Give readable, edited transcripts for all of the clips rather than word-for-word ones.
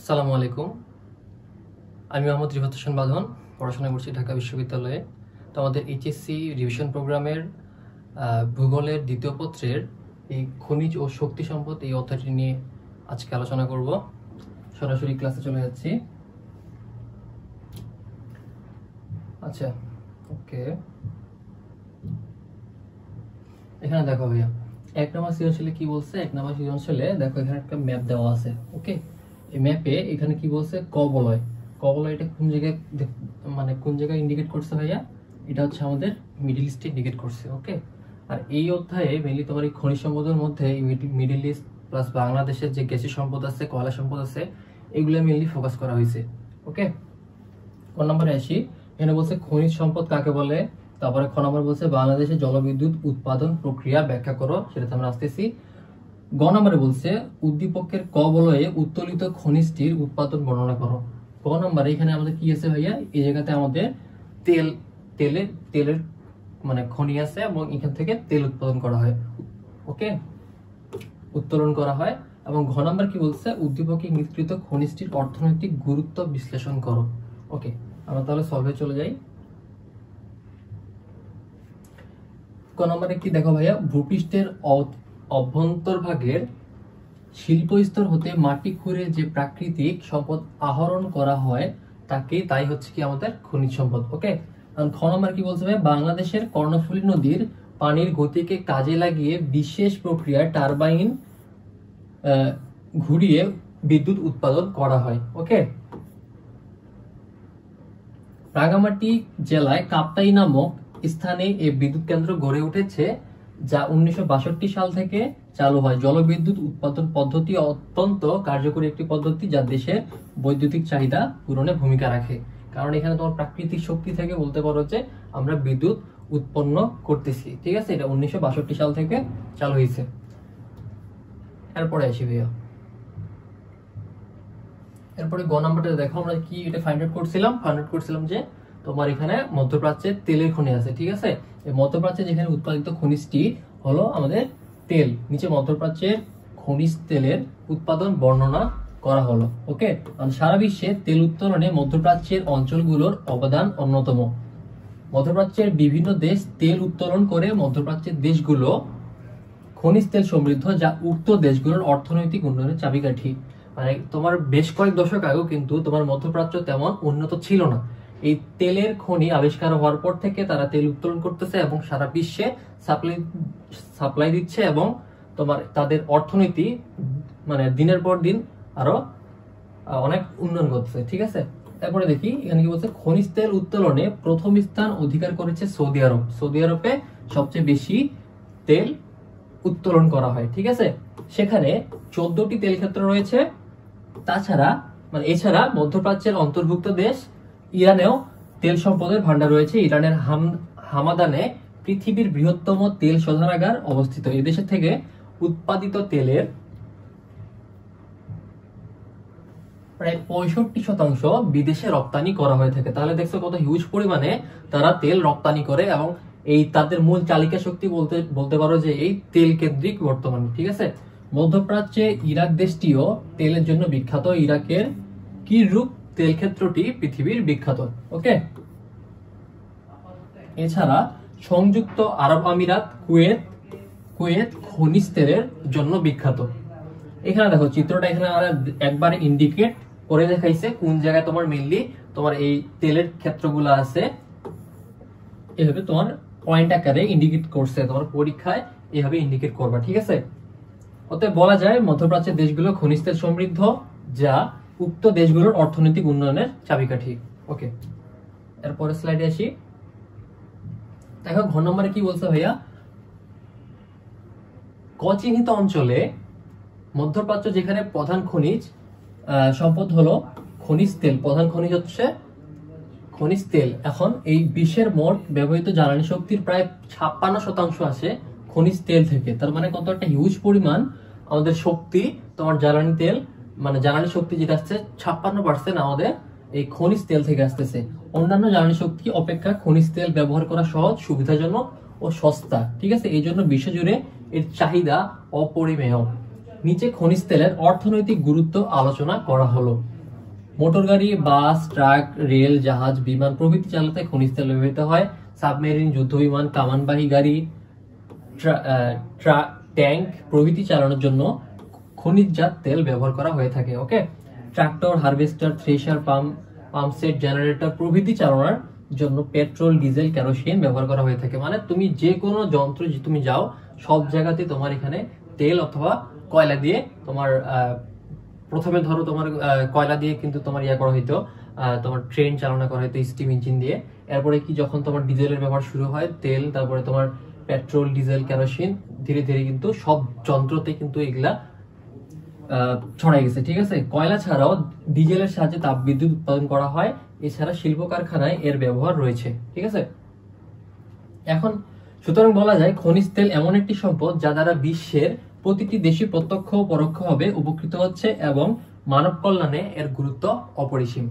আসসালামু আলাইকুম। আমি মোহাম্মদ রিফাত হোসেন বাঁধন, পড়াশোনা করছি ঢাকা বিশ্ববিদ্যালয়ে। তো আমাদের এইচএসসি রিভিশন প্রোগ্রামের ভূগোলের দ্বিতীয় পত্রের এই খনিজ ও শক্তি সম্পদ এই অধ্যায়টি নিয়ে আজকে আলোচনা করব। সরাসরি ক্লাসে চলে যাচ্ছি। আচ্ছা, ওকে, এখানে দেখো ভাইয়া, 1 নম্বর সৃজনশীলে কি বলছে? 1 নম্বর সৃজনশীলে দেখো এখানে একটা ম্যাপ দেওয়া আছে। ওকে, এই ম্যাপে এখানে কি বলছে? ক বলয়। ক বলয়টা কোন জায়গায় মানে কোন জায়গায় ইন্ডিকেট করছে ভাইয়া? এটা হচ্ছে আমাদের মিডল ইস্টে ইন্ডিকেট করছে। ওকে, আর এই অধ্যায়ে মেইনলি তোমার এই খনিজ সম্পদের মধ্যে মিডল ইস্ট প্লাস বাংলাদেশের যে গ্যাসীয় সম্পদ আছে, কয়লা সম্পদ আছে, এগুলো মেইনলি ফোকাস করা হয়েছে। ওকে, কোন নম্বরে আসি? এখানে বলছে খনিজ সম্পদ কাকে বলে। তারপরে খ নম্বর বলছে বাংলাদেশে জলবিদ্যুৎ উৎপাদন প্রক্রিয়া ব্যাখ্যা করো, সেটাতে আমরা আসতেছি। গ নম্বরে বলছে উদ্দীপকের ক বলয়ে উত্তোলিত খনিজটির উৎপাদন বর্ণনা করো। ক নম্বরে এখানে আমাদের কি আছে ভাইয়া? এই জায়গাতে আমাদের তেলের মানে খনি আছে এবং এখান থেকে তেল উৎপাদন করা হয়। ওকে, উত্তোলন করা হয়। এবং ঘ নম্বর কি বলছে? উদ্দীপকে ইঙ্গিতকৃত খনিজটির অর্থনৈতিক গুরুত্ব বিশ্লেষণ করো। ওকে, আমরা তাহলে সলভে চলে যাই। ক নম্বরে কি দেখো ভাইয়া? ভূপৃষ্ঠের অভ্যন্তরভাগের শিল্প স্তর হতে মাটি খুঁড়ে যে প্রাকৃতিক সম্পদ আহরণ করা হয় তাই হচ্ছে কি আমাদের খনিজ সম্পদ। ওকে, খ নম্বর কি বলছে ভাই? বাংলাদেশের কর্ণফুলী নদীর পানির গতিকে কাজে লাগিয়ে বিশেষ প্রক্রিয়ায় টারবাইন ঘুরিয়ে বিদ্যুৎ উৎপাদন করা হয়। ওকে, রাঙ্গামাটি জেলায় কাপ্তাই নামক স্থানে এই বিদ্যুৎ কেন্দ্র গড়ে উঠেছে, যা 1962 সাল থেকে চালু হয়। জলবিদ্যুৎ উৎপাদন পদ্ধতি অত্যন্ত কার্যকরী একটি পদ্ধতি, যা দেশের বৈদ্যুতিক চাহিদা পূরণে ভূমিকা রাখে। কারণ এখানে তোমার প্রাকৃতিক শক্তি থেকে বলতে পারো যে আমরা বিদ্যুৎ উৎপন্ন করতেছি। ঠিক আছে, এটা 1962 সাল থেকে চালু হয়েছে। এরপরে আসি ভাইয়া, এরপরে গ নাম্বারটা দেখো, আমরা কি এটা ফাইন্ড আউট করছিলাম যে তোমার এখানে মধ্যপ্রাচ্যের তেলের খনি আছে। ঠিক আছে, এই মধ্যপ্রাচ্যে যেখানে উৎপাদিত খনিজটি হলো আমাদের তেল। নিচে মধ্যপ্রাচ্যের খনিজ তেলের উৎপাদন বর্ণনা করা হলো। ওকে, সারা বিশ্বে তেল উত্তোলনে মধ্যপ্রাচ্যের অঞ্চলগুলোর অবদান অন্যতম। মধ্যপ্রাচ্যের বিভিন্ন দেশ তেল উত্তোলন করে। মধ্যপ্রাচ্যের দেশগুলো খনিজ তেল সমৃদ্ধ, যা উক্ত দেশগুলোর অর্থনৈতিক উন্নয়নের চাবিকাঠি। মানে তোমার বেশ কয়েক দশক আগেও কিন্তু তোমার মধ্যপ্রাচ্য তেমন উন্নত ছিল না। এই তেলের খনি আবিষ্কার হওয়ার পর থেকে তারা তেল উত্তোলন করতেছে এবং সারা বিশ্বে সাপ্লাই দিচ্ছে, এবং তোমার তাদের অর্থনীতি মানে দিনের পর দিন আরো অনেক উন্নয়ন করতেছে। ঠিক আছে, তারপরে দেখি এখানে কি বলছে? খনিজ তেল উত্তোলনে প্রথম স্থান অধিকার করেছে সৌদি আরব। সৌদি আরবে সবচেয়ে বেশি তেল উত্তোলন করা হয়। ঠিক আছে, সেখানে 14টি তেল ক্ষেত্র রয়েছে। এছাড়া মধ্যপ্রাচ্যের অন্তর্ভুক্ত দেশ ইরানেও তেল সম্পদের ভান্ডার রয়েছে। ইরানের হামাদানে পৃথিবীর বৃহত্তম তেল শোধনাগার অবস্থিত। এই দেশের থেকে উৎপাদিত তেলের প্রায় 65% বিদেশে রপ্তানি করা হয়ে থাকে। তাহলে দেখছো কত হিউজ পরিমাণে তারা তেল রপ্তানি করে, এবং এই তাদের মূল চালিকা শক্তি বলতে পারো যে এই তেল কেন্দ্রিক বর্তমানে। ঠিক আছে, মধ্যপ্রাচ্যে ইরাক দেশটিও তেলের জন্য বিখ্যাত। ইরাকের কিরকুক তেল ক্ষেত্রটি পৃথিবীর বিখ্যাত। ওকে, এছাড়া সংযুক্ত আরব আমিরাত, কুয়েত খনিজ তেলের জন্য বিখ্যাত। এখানে দেখো চিত্রটা, এখানে আমরা একবার ইন্ডিকেট করে দেখাইছে কোন জায়গায় তোমার মেইনলি তোমার এই তেলের ক্ষেত্রগুলো আছে। এভাবে তোমার পয়েন্ট আকারে ইন্ডিকেট করছে, তোমার পরীক্ষায় এভাবে ইন্ডিকেট করবা। ঠিক আছে, ওতে বলা যায় মধ্যপ্রাচ্যের দেশগুলো খনিজ তেল সমৃদ্ধ, যা উক্ত দেশগুলোর অর্থনৈতিক উন্নয়নের চাবিকাঠি। ওকে, এরপরে স্লাইডে আসি। দেখো ঘ নম্বরে কি বলছে ভাইয়া? ক চিহ্নিত অঞ্চলে মধ্যপ্রাচ্য যেখানে প্রধান খনিজ সম্পদ হলো খনিজ তেল, প্রধান খনিজ হচ্ছে খনিজ তেল। এখন এই বিশ্বের মোট ব্যবহৃত জ্বালানি শক্তির প্রায় 56% আসে খনিজ তেল থেকে। তার মানে কত একটা হিউজ পরিমাণ আমাদের শক্তি তোমার জ্বালানি তেল, মানে জ্বালানি শক্তি যেটা আসছে 56% আমাদের এই খনিজ তেল থেকে আসতেছে। অন্যান্য জ্বালানি শক্তি অপেক্ষা খনিজ তেল ব্যবহার করা সহজ, সুবিধাজনক ও সস্তা। ঠিক আছে, এই জন্য বিশ্বজুড়ে এর চাহিদা অপরিমেয়। নিচে খনিজ তেলের অর্থনৈতিক গুরুত্ব আলোচনা করা হলো। মোটর গাড়ি, বাস, ট্রাক, রেল, জাহাজ, বিমান প্রভৃতি চালাতে খনিজ তেল ব্যবহৃত হয়। সাবমেরিন, যুদ্ধ বিমান, কামানবাহী গাড়ি, ট্যাঙ্ক প্রভৃতি চালানোর জন্য খনিজজাত তেল ব্যবহার করা হয়ে থাকে। Okay, tractor, harvester, thresher, pump set, generator প্রভৃতি চালানোর জন্য পেট্রোল, ডিজেল, কেরোসিন ব্যবহার করা হয়ে থাকে। মানে তুমি যে কোনো যন্ত্র তুমি যাও সব জায়গাতে তোমার এখানে তেল অথবা কয়লা দিয়ে তোমার প্রথমে ধরো তোমার কয়লা দিয়ে কিন্তু তোমার ইয়া করা হইতো, তোমার ট্রেন চালনা করা হইতো স্টিম ইঞ্জিন দিয়ে। এরপরে কি যখন তোমার ডিজেলের ব্যবহার শুরু হয়, তেল, তারপরে তোমার পেট্রোল, ডিজেল, কেরোসিন, ধীরে ধীরে কিন্তু সব যন্ত্রতে কিন্তু এগুলা ছড়াই গেছে। ঠিক আছে, কয়লা ছাড়াও ডিজেলের সাহায্যে তাপবিদ্যুৎ উৎপাদন করা হয়। এছাড়া শিল্প কারখানায় এর ব্যবহার রয়েছে। ঠিক আছে, এখন সুতরাং বলা যায় খনিজ তেল এমন একটি সম্পদ যা দ্বারা বিশ্বের প্রতিটি দেশই প্রত্যক্ষ ও পরোক্ষভাবে উপকৃত হচ্ছে এবং মানব কল্যাণে এর গুরুত্ব অপরিসীম।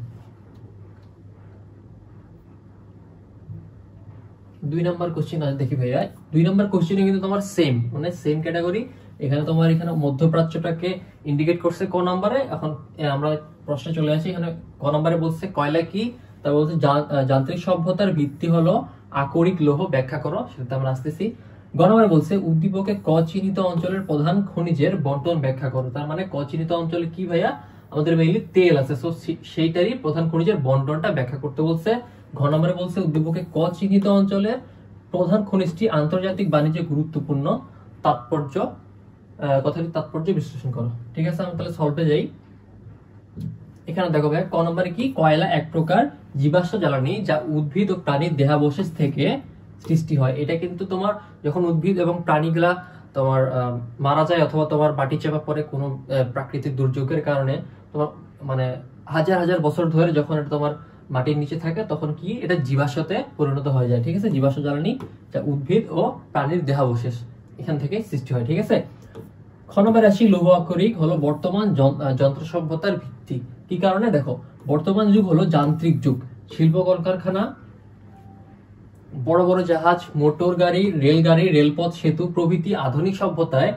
2 নম্বর কোশ্চেন আছে, দেখি ভাইয়া 2 নম্বর কোশ্চেনে কিন্তু তোমার সেম মানে সেম ক্যাটাগরি। এখানে তোমার এখানে মধ্যপ্রাচ্যটাকে ইন্ডিকেট করছে ক নম্বরে। এখন আমরা প্রশ্নে চলে আসি। এখানে ক নম্বরে বলছে কয়লা কি, তারপর বলছে যান্ত্রিক সভ্যতার ভিত্তি হলো আকরিক লৌহ, ব্যাখ্যা করো, সেটা আমরা আসতেছি। গ নম্বরে বলছে উদ্দীপকে ক চিহ্নিত অঞ্চলের প্রধান খনিজের বন্টন ব্যাখ্যা করো। তার মানে ক চিহ্নিত অঞ্চলে কি ভাইয়া, আমাদের মেইনলি তেল আছে, সো সেইটারই প্রধান খনিজের বন্টনটা ব্যাখ্যা করতে বলছে। ঘ নম্বরে বলছে উদ্দীপকে ক চিহ্নিত অঞ্চলের প্রধান খনিজটি আন্তর্জাতিক বাণিজ্যে গুরুত্বপূর্ণ, তাৎপর্য কথাটির তাৎপর্য বিশ্লেষণ করো। ঠিক আছে, আমি তাহলে সলভে যাই। এখানে দেখো ভাই ক নম্বরে কি, কয়লা এক প্রকার জীবাশ্ম জ্বালানি যা উদ্ভিদ ও প্রাণীর দেহাবশেষ থেকে সৃষ্টি হয়। এটা কিন্তু তোমার যখন উদ্ভিদ এবং প্রাণীগুলা তোমার মারা যায় অথবা তোমার মাটি চাপা পড়ে কোনো প্রাকৃতিক দুর্যোগের কারণে, তোমার মানে হাজার হাজার বছর ধরে যখন এটা তোমার মাটির নিচে থাকে তখন কি এটা জীবাশ্মতে পরিণত হয়ে যায়। ঠিক আছে, জীবাশ্ম জ্বালানি যা উদ্ভিদ ও প্রাণীর দেহাবশেষ এখান থেকে সৃষ্টি হয়। ঠিক আছে, খ নম্বরে আসি, লৌহ আকরিক হলো বর্তমান যন্ত্র সভ্যতার ভিত্তি। কি কারণে, দেখো বর্তমান যুগ হলো যান্ত্রিক যুগ। শিল্প কলকারখানা, বড় বড় জাহাজ, মোটর গাড়ি, রেলগাড়ি, রেলপথ, সেতু প্রভৃতি আধুনিক সভ্যতায়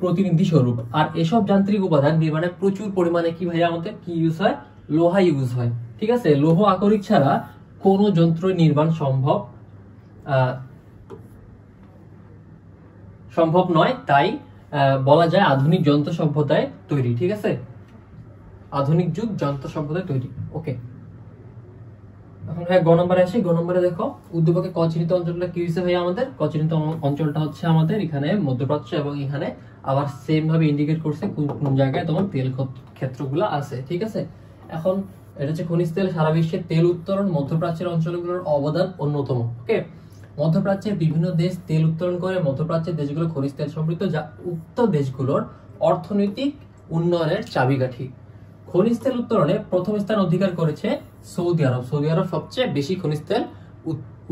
প্রতিনিধি স্বরূপ। আর এসব যান্ত্রিক উপাদান নির্মাণে প্রচুর পরিমাণে কি ভাইয়া আমাদের কি ইউজ হয়, লোহা ইউজ হয়। ঠিক আছে, লৌহ আকরিক ছাড়া কোনো যন্ত্র নির্মাণ সম্ভব নয়। তাই বলা যায় আধুনিক যন্ত্র সভ্যতায় তৈরি। ঠিক আছে, আধুনিক যুগ যন্ত্র সভ্যতায় তৈরি। ওকে, এখন হ্যাঁ গ নম্বরে আসি। গ নম্বরে দেখো উদ্দীপকে ক চিহ্নিত অঞ্চলটা কি হয়েছে ভাই, আমাদের ক চিহ্নিত অঞ্চলটা হচ্ছে আমাদের এখানে মধ্যপ্রাচ্য, এবং এখানে আবার সেম ভাবে ইন্ডিকেট করছে কোন জায়গায় তোমার তেল ক্ষেত্রগুলো আছে। ঠিক আছে, এখন এটা হচ্ছে খনিজ তেল সারা বিশ্বের তেল উত্তোলন মধ্যপ্রাচ্যের অঞ্চলগুলোর অবদান অন্যতম। ওকে, মধ্যপ্রাচ্যের বিভিন্ন দেশ তেল উত্তোলন করে। মধ্যপ্রাচ্যের দেশগুলো খনিজ তেল সমৃদ্ধ, যা উক্ত দেশগুলোর অর্থনৈতিক উন্নয়নের চাবিকাঠি। খনিজ তেল উত্তোলনে প্রথম স্থান অধিকার করেছে সৌদি আরব। সৌদি আরব সবচেয়ে বেশি খনিজ তেল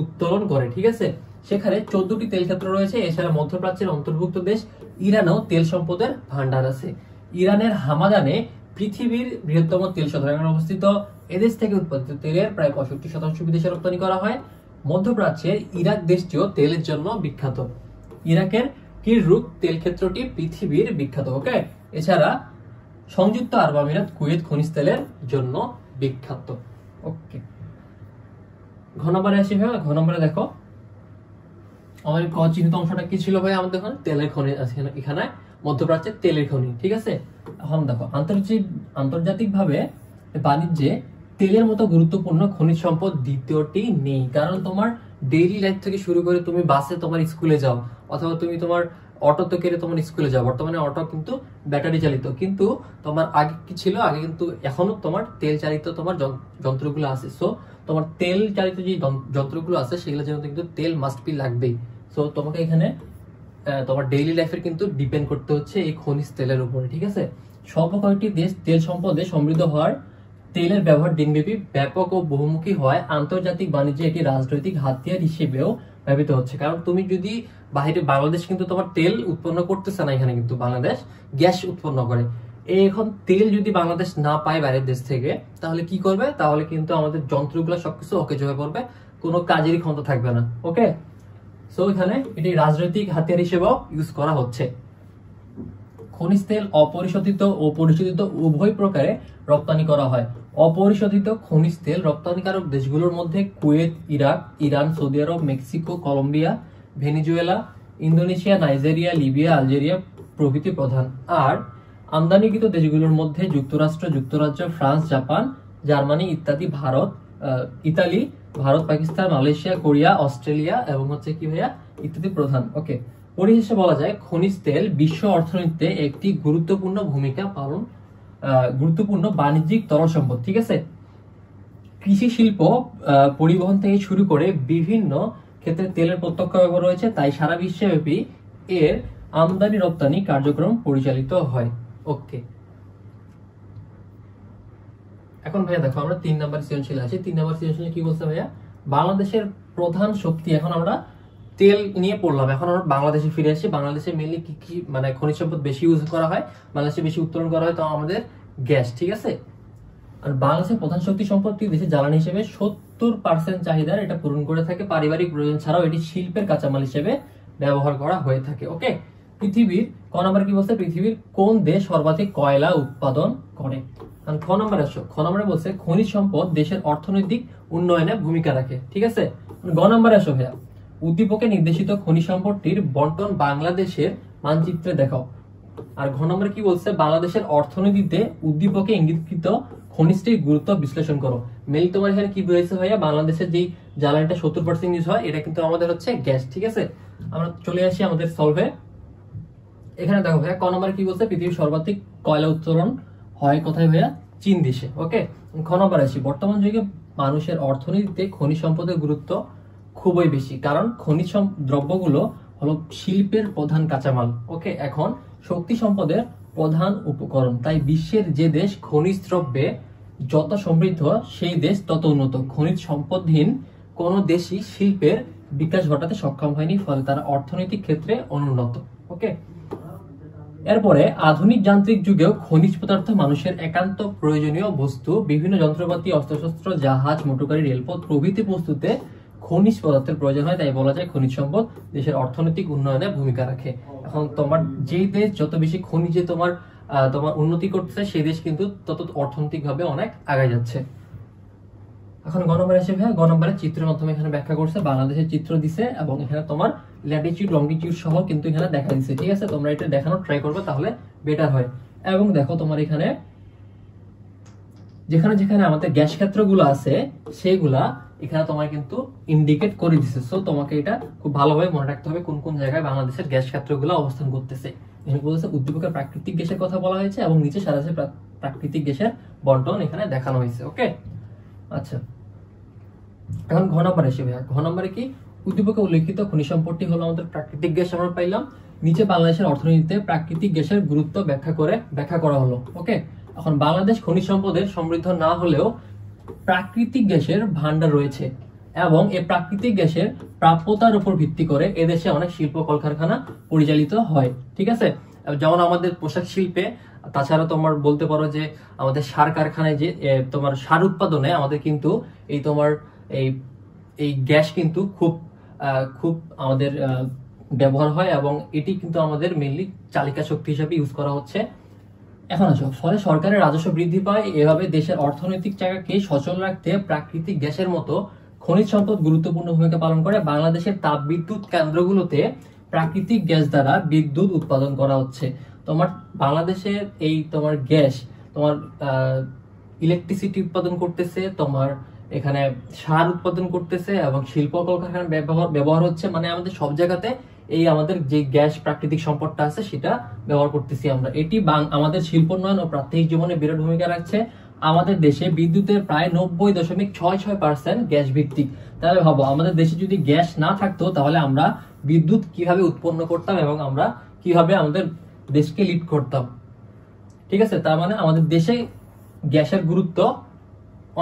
উত্তোলন করে। ঠিক আছে, সেখানে 14টি তেল ক্ষেত্র রয়েছে। এছাড়া মধ্যপ্রাচ্যের অন্তর্ভুক্ত দেশ ইরানেও তেল সম্পদের ভান্ডার আছে। ইরানের হামাদানে পৃথিবীর বৃহত্তম তেল শোধনাগার অবস্থিত। এদেশ থেকে উৎপাদিত তেলের প্রায় 65% বিদেশে রপ্তানি করা হয়। মধ্যপ্রাচ্যের ইরাক দেশটিও তেলের জন্য বিখ্যাত। ইরাকের কিরকুক তেল ক্ষেত্রটি পৃথিবীর বিখ্যাত। ওকে, এছাড়া সংযুক্ত আরব আমিরাত, কুয়েত খনিজ তেলের জন্য বিখ্যাত। ওকে, ঘ নম্বরে আসি ভাই। ঘ নম্বরে দেখো আমাদের ক চিহ্নিত অংশটা কি ছিল ভাই, আমাদের এখন তেলের খনি আছে এখানে, মধ্যপ্রাচ্যের তেলের খনি। ঠিক আছে, এখন দেখো আন্তর্জাতিক ভাবে বাণিজ্যে তেলের মতো গুরুত্বপূর্ণ খনিজ সম্পদ দ্বিতীয়টি নেই। কারণ তোমার ডেইলি লাইফ থেকে শুরু করে তুমি বাসে তোমার স্কুলে যাও অথবা তুমি তোমার অটোতে করে তোমার স্কুলে যাও। বর্তমানে অটো কিন্তু ব্যাটারি চালিত, কিন্তু তোমার আগে কি ছিল, আগে কিন্তু এখনো তোমার তেল চালিত তোমার যন্ত্রগুলো আছে। সো তোমার তেল চালিত যে যন্ত্রগুলো আছে সেগুলো যেন কিন্তু তেল মাস্ট বি লাগবেই। সো তোমাকে এখানে তোমার ডেইলি লাইফের কিন্তু ডিপেন্ড করতে হচ্ছে এই খনিজ তেলের উপরে। ঠিক আছে, সব কয়েকটি দেশ তেল সম্পদে সমৃদ্ধ হওয়ার, তেলের ব্যবহার দিনব্যাপী ব্যাপক ও বহুমুখী হওয়ায় আন্তর্জাতিক বাণিজ্যে এটি রাজনৈতিক হাতিয়ার হিসেবেও ব্যবহৃত হচ্ছে। কারণ তুমি যদি বাইরে, বাংলাদেশ কিন্তু তোমার তেল উৎপন্ন করতেছে না, এখানে কিন্তু বাংলাদেশ গ্যাস উৎপন্ন করে। এখন তেল যদি বাংলাদেশ না পায় বাইরের দেশ থেকে, তাহলে কি করবে, তাহলে কিন্তু আমাদের যন্ত্রগুলো সবকিছু অকেজ হয়ে পড়বে, কোনো কাজেরই ক্ষমতা থাকবে না। ওকে, সো এখানে এটি রাজনৈতিক হাতিয়ার হিসেবেও ইউজ করা হচ্ছে। খনিজ তেল অপরিশোধিত ও পরিশোধিত উভয় প্রকারে রপ্তানি করা হয়। অপরিশোধিত খনিজ তেল রপ্তানিকারক দেশগুলোর মধ্যে কুয়েত, ইরাক, ইরান, সৌদি আরব, Mexico, Colombia, Venezuela, Indonesia, Nigeria, Libya, Algeria প্রভৃতি প্রধান। আর আমদানিকৃত দেশগুলোর মধ্যে যুক্তরাষ্ট্র, যুক্তরাজ্য, ফ্রান্স, জাপান, জার্মানি ইত্যাদি, Italy, Bharat, Pakistan, Malaysia, Korea, Australia এবং হচ্ছে কি ভাইয়া ইত্যাদি প্রধান। ওকে, পরিশেষে বলা যায় খনিজ তেল বিশ্ব অর্থনীতিতে একটি গুরুত্বপূর্ণ বাণিজ্যিক তরল সম্পদ। ঠিক আছে, কৃষি শিল্প, পরিবহন থেকে শুরু করে বিভিন্ন ক্ষেত্রে তেলের প্রত্যক্ষ ব্যবহার রয়েছে, তাই সারা বিশ্বব্যাপী এর আমদানি রপ্তানি কার্যক্রম পরিচালিত হয়। ওকে, এখন ভাইয়া দেখো আমরা 3 নম্বর সৃজনশীল আছি। 3 নম্বর সৃজনশীল কি বলছে ভাইয়া, বাংলাদেশের প্রধান শক্তি। এখন আমরা তেল নিয়ে পড়লাম, এখন আমরা বাংলাদেশে ফিরে আসি। বাংলাদেশে মেইনলি কি কি মানে খনিজ সম্পদ বেশি ইউজ করা হয়, বাংলাদেশে বেশি উত্তোলন করা হয়, তো আমাদের গ্যাস। ঠিক আছে, আর বাংলাদেশের প্রধান শক্তি সম্পদটি দেশের জ্বালানি হিসেবে 70% চাহিদার এটা পূরণ করে থাকে। পারিবারিক প্রয়োজন ছাড়াও এটি শিল্পের কাঁচামাল হিসেবে ব্যবহার করা হয়ে থাকে। ওকে, পৃথিবীর ক নম্বর কি বলছে, পৃথিবীর কোন দেশ সর্বাধিক কয়লা উৎপাদন করে? খ নম্বরে আসো, খ নম্বরে বলছে খনিজ সম্পদ দেশের অর্থনৈতিক উন্নয়নে ভূমিকা রাখে। ঠিক আছে, গ নম্বরে আসো ভাইয়া, উদ্দীপকে নির্দেশিত খনিজ সম্পদটির বন্টন বাংলাদেশের মানচিত্রে দেখাও। আর ঘ নম্বরে কি বলছে, বাংলাদেশের অর্থনীতিতে উদ্দীপকে ইঙ্গিতকৃত খনিজটির গুরুত্ব বিশ্লেষণ করো। মেইল তোমার এখানে কি বলেছে ভাইয়া, বাংলাদেশের যে জ্বালানিটা 70% ইউজ হয়, এটা কিন্তু আমাদের হচ্ছে গ্যাস। ঠিক আছে, আমরা চলে আসি আমাদের সলভে। এখানে দেখো ভাইয়া ক নম্বরে কি বলছে, পৃথিবীর সর্বাধিক কয়লা উত্তোলন হয় কোথায় ভাইয়া, চীন দেশে। ওকে, খ নম্বরে আসি, বর্তমান যুগে মানুষের অর্থনীতিতে খনিজ সম্পদের গুরুত্ব খুবই বেশি, কারণ খনিজ দ্রব্যগুলো হলো শিল্পের প্রধান কাঁচামাল। ওকে, এখন শক্তি সম্পদের প্রধান উপকরণ, তাই বিশ্বের যে দেশ খনিজ দ্রব্যে যত সমৃদ্ধ সেই দেশ তত উন্নত। খনিজ সম্পদহীন কোন দেশই শিল্পের বিকাশ ঘটাতে সক্ষম হয়নি, ফলে তারা অর্থনৈতিক ক্ষেত্রে অনুন্নত। ওকে, এরপরে আধুনিক যান্ত্রিক যুগেও খনিজ পদার্থ মানুষের একান্ত প্রয়োজনীয় বস্তু। বিভিন্ন যন্ত্রপাতি, অস্ত্রশস্ত্র, জাহাজ, মোটরগাড়ি, রেলপথ প্রভৃতি বস্তুতে খনিজ পদার্থের প্রয়োজন হয়, তাই বলা যায় খনিজ সম্পদ দেশের অর্থনৈতিক উন্নয়নে ভূমিকা রাখে। এখন তোমার যেই দেশ যত বেশি খনিজে তোমার উন্নতি করতেছে, সেই দেশ কিন্তু তত অর্থনৈতিক ভাবে অনেক আগে যাচ্ছে। এখন গ নম্বরে আসে ভাইয়া, গ নম্বরের চিত্রের মাধ্যমে এখানে ব্যাখ্যা করছে, বাংলাদেশের চিত্র দিছে এবং এখানে তোমার ল্যাটিটিউড লঙ্গিটিউড সহ কিন্তু এখানে দেখা দিচ্ছে। ঠিক আছে, তোমরা এটা দেখানোর ট্রাই করবে, তাহলে বেটার হয়। এবং দেখো তোমার এখানে যেখানে যেখানে আমাদের গ্যাস ক্ষেত্রগুলো আছে সেগুলা এখানে তোমার কিন্তু ইন্ডিকেট করে দিচ্ছে। সো তোমাকে এটা খুব ভালোভাবে মনে রাখতে হবে কোন কোন জায়গায় বাংলাদেশের গ্যাস ক্ষেত্রগুলো অবস্থান করতেছে। এখানে বলছে উদ্দীপকের প্রাকৃতিক গ্যাসের কথা বলা হয়েছে এবং নিচে সারা দেশে প্রাকৃতিক গ্যাসের বন্টন এখানে দেখানো হয়েছে। ওকে, আচ্ছা, এখন ঘ নম্বরে এসে ভাইয়া, ঘ নম্বরে কি, উদ্দীপকে উল্লেখিত খনিজ সম্পদটি হলো আমাদের প্রাকৃতিক গ্যাস আমরা পাইলাম। নিচে বাংলাদেশের অর্থনীতিতে প্রাকৃতিক গ্যাসের গুরুত্ব ব্যাখ্যা করা হলো। ওকে, এখন বাংলাদেশ খনিজ সম্পদের সমৃদ্ধ না হলেও প্রাকৃতিক গ্যাসের ভান্ডার রয়েছে এবং এই প্রাকৃতিক গ্যাসের প্রাপ্যতার উপর ভিত্তি করে এদেশে অনেক শিল্প কলকারখানা পরিচালিত হয়। ঠিক আছে, যেমন আমাদের পোশাক শিল্পে, তাছাড়া তোমার বলতে পারো যে আমাদের সার কারখানায় যে তোমার সার উৎপাদনে আমাদের কিন্তু এই তোমার এই গ্যাস কিন্তু খুব আমাদের ব্যবহার হয় এবং এটি কিন্তু আমাদের মেইনলি চালিকা শক্তি হিসেবে ইউজ করা হচ্ছে। এখন আসো, ফলে সরকারের রাজস্ব বৃদ্ধি পায়। এভাবে দেশের অর্থনৈতিক চাকাকে সচল রাখতে প্রাকৃতিক গ্যাসের মতো খনিজ সম্পদ গুরুত্বপূর্ণ ভূমিকা পালন করে। বাংলাদেশের তাপবিদ্যুৎ কেন্দ্রগুলোতে প্রাকৃতিক গ্যাস দ্বারা বিদ্যুৎ উৎপাদন করা হচ্ছে। তোমার বাংলাদেশের এই তোমার গ্যাস তোমার ইলেকট্রিসিটি উৎপাদন করতেছে, তোমার এখানে সার উৎপাদন করতেছে এবং শিল্প কলকারখানার ব্যবহার হচ্ছে। মানে আমাদের সব জায়গাতে এই আমাদের যে গ্যাস প্রাকৃতিক সম্পদটা আছে সেটা ব্যবহার করতেছি আমরা। এটি আমাদের শিল্পোন্নয়ন ও প্রাত্যহিক জীবনে বিরাট ভূমিকা রাখছে। আমাদের দেশে বিদ্যুতের প্রায় 90.66% গ্যাস ভিত্তিক। তাহলে ভাবো, আমাদের দেশে যদি গ্যাস না থাকতো তাহলে আমরা বিদ্যুৎ কিভাবে উৎপন্ন করতাম এবং আমরা কিভাবে আমাদের দেশকে লিড করতাম। ঠিক আছে, তার মানে আমাদের দেশে গ্যাসের গুরুত্ব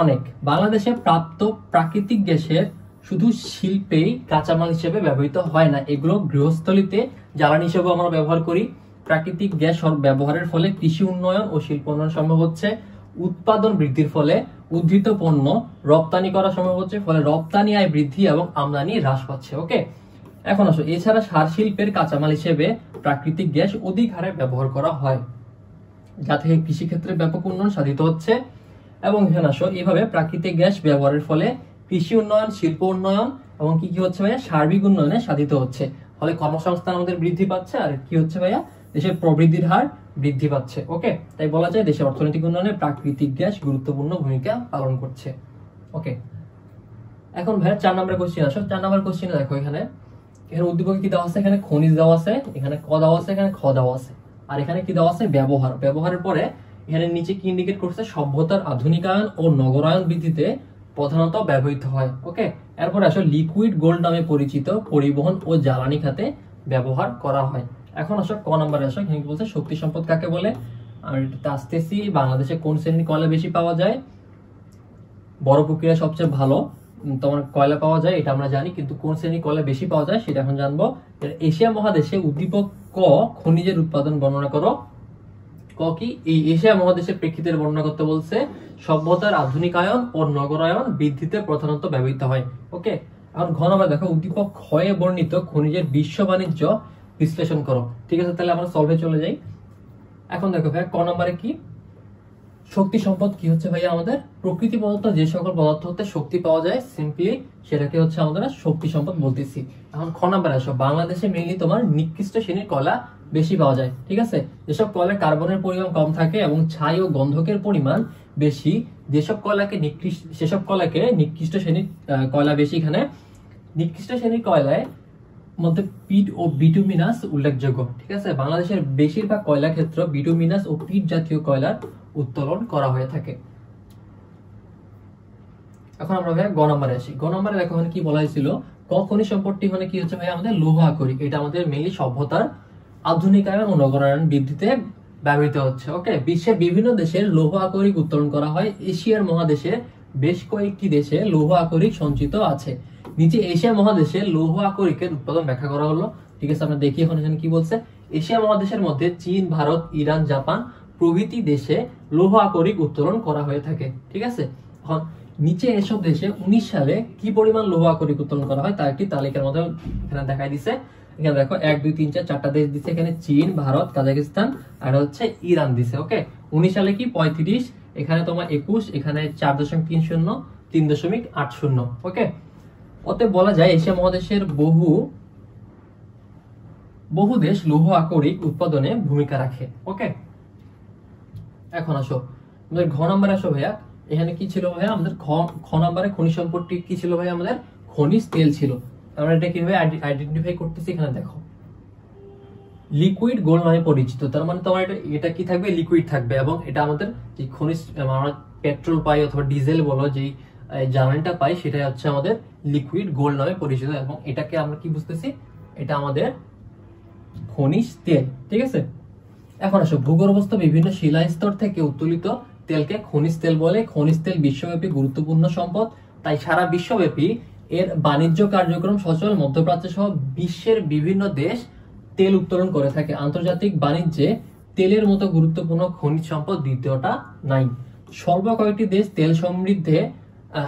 অনেক। বাংলাদেশে প্রাপ্ত প্রাকৃতিক গ্যাসের শুধু শিল্পেই কাঁচামাল হিসেবে ব্যবহৃত হয় না, এগুলো গৃহস্থলীতে জ্বালানি হিসেবে আমরা ব্যবহার করি। প্রাকৃতিক গ্যাস ব্যবহারের ফলে কৃষি উন্নয়ন ও শিল্প উন্নয়ন সম্ভব হচ্ছে। উৎপাদন বৃদ্ধির ফলে উদ্ধৃত পণ্য রপ্তানি করা সম্ভব হচ্ছে, ফলে রপ্তানি আয় বৃদ্ধি এবং আমদানি হ্রাস পাচ্ছে। ওকে, এখন আসো, এছাড়া সার শিল্পের কাঁচামাল হিসেবে প্রাকৃতিক গ্যাস অধিক হারে ব্যবহার করা হয়, যা থেকে কৃষিক্ষেত্রে ব্যাপক উন্নয়ন সাধিত হচ্ছে। এবং এখানে আসো এইভাবে প্রাকৃতিক গ্যাস ব্যবহারের ফলে কৃষি উন্নয়ন, শিল্প উন্নয়ন এবং কি কি হচ্ছে ভাইয়া, সার্বিক উন্নয়নে সাধিত হচ্ছে। ফলে কর্মসংস্থান আমাদের বৃদ্ধি পাচ্ছে, আর কি হচ্ছে ভাইয়া, দেশের প্রবৃদ্ধির হার বৃদ্ধি পাচ্ছে। ওকে, তাই বলা যায় দেশের অর্থনৈতিক উন্নয়নে প্রাকৃতিক গ্যাস গুরুত্বপূর্ণ ভূমিকা পালন করছে। ওকে, এখন ভাইয়া 4 নম্বর কোশ্চেন আসো। 4 নম্বর কোশ্চেনে দেখো এখানে উদ্দীপকে কি দেওয়া আছে, এখানে খনিজ দেওয়া আছে, এখানে ক দেওয়া আছে, এখানে খ দেওয়া আছে, আর এখানে কি দেওয়া আছে, ব্যবহার। ব্যবহারের পরে এখানে নিচে কি ইন্ডিকেট করছে, সভ্যতার আধুনিকায়ন ও নগরায়ন বৃদ্ধিতে প্রধানত ব্যবহৃত হয়। ওকে, এরপরে আসলে লিকুইড গোল্ড নামে পরিচিত পরিবহন ও জ্বালানি খাতে ব্যবহার করা হয়। এখন আসো ক নম্বরে আসো, এখানে বলছে শক্তি সম্পদ কাকে বলে। আমি এটাতে আসতেছি, বাংলাদেশে কোন শ্রেণীর কয়লা বেশি পাওয়া যায়, বড় প্রক্রিয়া সবচেয়ে ভালো তোমার কয়লা পাওয়া যায় এটা আমরা জানি, কিন্তু কোন শ্রেণীর কয়লা বেশি পাওয়া যায় সেটা এখন জানবো। এশিয়া মহাদেশে উদ্দীপক ক খনিজের উৎপাদন বর্ণনা করো। ক কি, এই এশিয়া মহাদেশের প্রেক্ষিতে বর্ণনা করতে বলছে, সভ্যতার আধুনিকায়ন ও নগরায়ন বৃদ্ধিতে প্রধানত ব্যবহৃত হয়। ওকে, এখন ঘ নম্বর দেখো উদ্দীপক ক্ষয়ে বর্ণিত খনিজের বিশ্ব বাণিজ্য বিশ্লেষণ করো। ঠিক আছে, তাহলে আমরা সলভে চলে যাই। এখন দেখো ভাই ক নম্বরে কি, শক্তি সম্পদ কি হচ্ছে ভাইয়া, আমাদের প্রকৃতি প্রদত্ত যে সকল পদার্থ হতে শক্তি পাওয়া যায় সিম্পলি সেটাকে হচ্ছে আমাদের শক্তি সম্পদ বলতেছি। এখন খ নাম্বার আসো, বাংলাদেশে মেইনলি তোমার নিকৃষ্ট শ্রেণীর কয়লা বেশি পাওয়া যায়। ঠিক আছে, যেসব কয়লায় কার্বনের পরিমাণ কম থাকে এবং ছাই ও গন্ধকের পরিমাণ বেশি, যেসব কয়লাকে সেসব কয়লাকে নিকৃষ্ট শ্রেণীর কয়লা বেশি। এখানে নিকৃষ্ট শ্রেণীর কয়লায় মধ্যে পিট ও বিটুমিনাস উল্লেখযোগ্য। ঠিক আছে, বাংলাদেশের বেশিরভাগ কয়লা ক্ষেত্র বিটুমিনাস ও পিট জাতীয় কয়লার উত্তোলন করা হয়ে থাকে। এখন আমরা ভাই গ নম্বরে আসি। গ নম্বরে দেখো কি বলা হয়েছিল, ক খনিজ সম্পদটি মানে কি হচ্ছে ভাই, আমাদের লৌহ আকরিক। এটা আমাদের মেইনলি সভ্যতার আধুনিকায়ন ও নগরায়ন বৃদ্ধিতে ব্যবহৃত হচ্ছে। ওকে, বিশ্বের বিভিন্ন দেশের লৌহ আকরিক উত্তোলন করা হয়। এশিয়ার মহাদেশে বেশ কয়েকটি দেশে লৌহ আকরিক সঞ্চিত আছে। নিচে এশিয়া মহাদেশের লৌহ আকরিকের উৎপাদন ব্যাখ্যা করা হলো। ঠিক আছে, আমরা দেখি এখন এখানে কি বলছে। এশিয়া মহাদেশের মধ্যে চীন, ভারত, ইরান, জাপান প্রভৃতি দেশে লৌহ আকরিক উত্তোলন করা হয়ে থাকে। ঠিক আছে, এখন নিচে এসব দেশে 19 সালে কি পরিমাণ লৌহ আকরিক উত্তোলন করা হয় তার একটি তালিকার মধ্যে এখানে দেখাই দিছে। এখানে দেখো 1 2 3 4 4টা দেশ দিছে। এখানে চীন, ভারত, কাজাকিস্তান আর হচ্ছে ইরান দিছে। ওকে, 19 সালে কি 35, এখানে তোমার 21, এখানে 4.30, 3.80। ওকে, অতএব বলা যায় এশিয়া মহাদেশের বহু দেশ লৌহ আকরিক উৎপাদনে ভূমিকা রাখে। ওকে, এখন আসো আমাদের ঘ নম্বরে আসো ভাইয়া। এখানে কি ছিল ভাইয়া, আমাদের খ নম্বরে খনিজ সম্পদটি কি ছিল ভাইয়া, আমাদের খনিজ তেল ছিল। আমরা এটা কিভাবে আইডেন্টিফাই করতেছি, এখানে দেখো লিকুইড গোল্ড নামে পরিচিত। তার মানে তোমার এটা কি থাকবে, লিকুইড থাকবে। এবং এটা আমাদের যে খনিজ আমরা পেট্রোল পাই অথবা ডিজেল বলো, যে জ্বালানিটা পাই সেটা হচ্ছে আমাদের লিকুইড গোল্ড নামে পরিচিত। এবং এটাকে আমরা কি বুঝতেছি, এটা আমাদের খনিজ তেল। ঠিক আছে, এখন আসো ভূগর্ভস্থ বিভিন্ন শিলাস্তর থেকে উত্তোলিত তেলকে খনিজ তেল বলে। খনিজ তেল বিশ্বব্যাপী গুরুত্বপূর্ণ সম্পদ, তাই সারা বিশ্বব্যাপী এর বাণিজ্য কার্যক্রম সচল। মধ্যপ্রাচ্য সহ বিশ্বের বিভিন্ন দেশ তেল উত্তোলন করে থাকে। আন্তর্জাতিক বাণিজ্যে তেলের মতো গুরুত্বপূর্ণ খনিজ সম্পদ দ্বিতীয়টা নাই। স্বল্প কয়েকটি দেশ তেল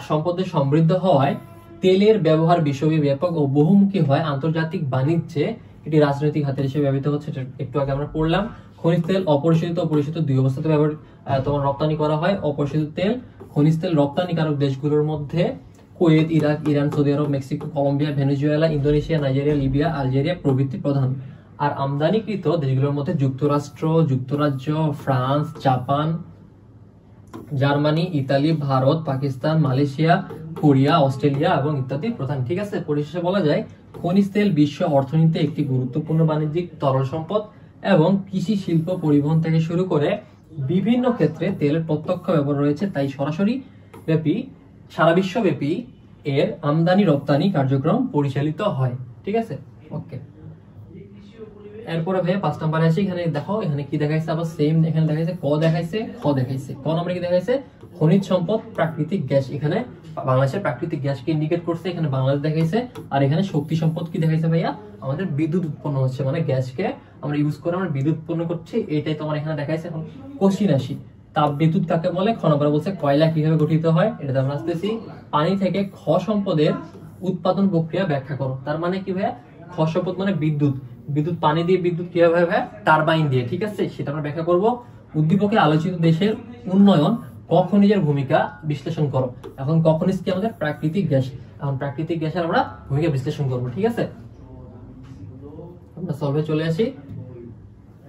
সম্পদে সমৃদ্ধ হওয়ায় তেলের ব্যবহার বিশ্বব্যাপী ব্যাপক ও বহুমুখী হয়। আন্তর্জাতিক বাণিজ্যে এটি রাজনৈতিক হাতিয়ার হিসেবে ব্যবহৃত হচ্ছে, একটু আগে আমরা পড়লাম। খনিজ তেল অপরিশোধিত ও পরিশোধিত দুই অবস্থাতে তোমার রপ্তানি করা হয়। অপরিশোধিত তেল, খনিজ তেল রপ্তানিকারক দেশগুলোর মধ্যে কুয়েত, ইরাক, ইরান, সৌদি আরব, Mexico, Colombia, Venezuela, Indonesia, Nigeria, Libya, Algeria প্রভৃতি প্রধান। আর আমদানিকৃত দেশগুলোর মধ্যে যুক্তরাষ্ট্র, যুক্তরাজ্য, France, Japan, Germany, Italy, Bharat, Pakistan, Malaysia, Korea, Australia এবং ইত্যাদি প্রধান। ঠিক আছে, পরিশেষে বলা যায় খনিজ তেল বিশ্ব অর্থনীতিতে একটি গুরুত্বপূর্ণ বাণিজ্যিক তরল সম্পদ এবং কৃষি, শিল্প, পরিবহন থেকে শুরু করে বিভিন্ন ক্ষেত্রে তেলের প্রত্যক্ষ ব্যবহার রয়েছে। তাই সরাসরি সারা বিশ্বব্যাপী এর আমদানি রপ্তানি কার্যক্রম পরিচালিত হয়। ঠিক আছে, ওকে। এরপরে ভাই 5 নম্বরে আসি। এখানে দেখো এখানে কি দেখাইছে, আবার সেম এখানে দেখাইছে, ক দেখাইছে, খ দেখাইছে। ক নম্বরে কি দেখাইছে, খনিজ সম্পদ, প্রাকৃতিক গ্যাস। এখানে বাংলাদেশের প্রাকৃতিক গ্যাসকে ইন্ডিকেট করছে, এখানে বাংলাদেশ দেখাইছে। আর এখানে শক্তি সম্পদ কি দেখাইছে ভাইয়া, আমাদের বিদ্যুৎ উৎপন্ন হচ্ছে, মানে গ্যাসকে আমরা ইউজ করে আমরা বিদ্যুৎ উৎপন্ন করছি, এটাই তোমার এখানে দেখাইছে। এখন কোশ্চিন আসি, তাপ বিদ্যুৎ কাকে বলে। খ নম্বরে বলছে কয়লা কিভাবে গঠিত হয়, এটাতে আমরা আসতেছি। পানি থেকে খ সম্পদের উৎপাদন প্রক্রিয়া ব্যাখ্যা করো। তার মানে কি ভাইয়া, খ সম্পদ মানে বিদ্যুৎ, পানি দিয়ে বিদ্যুৎ কিভাবে হয়, টারবাইন দিয়ে। ঠিক আছে, সেটা আমরা ব্যাখ্যা করব। উদ্দীপকে আলোচিত দেশের উন্নয়ন ক ক খনিজের ভূমিকা বিশ্লেষণ করো। এখন ক খনিজ কি আমাদের প্রাকৃতিক গ্যাস, এখন প্রাকৃতিক গ্যাসের আমরা ভূমিকা বিশ্লেষণ করবো। ঠিক আছে, আমরা সলভে চলে আসি।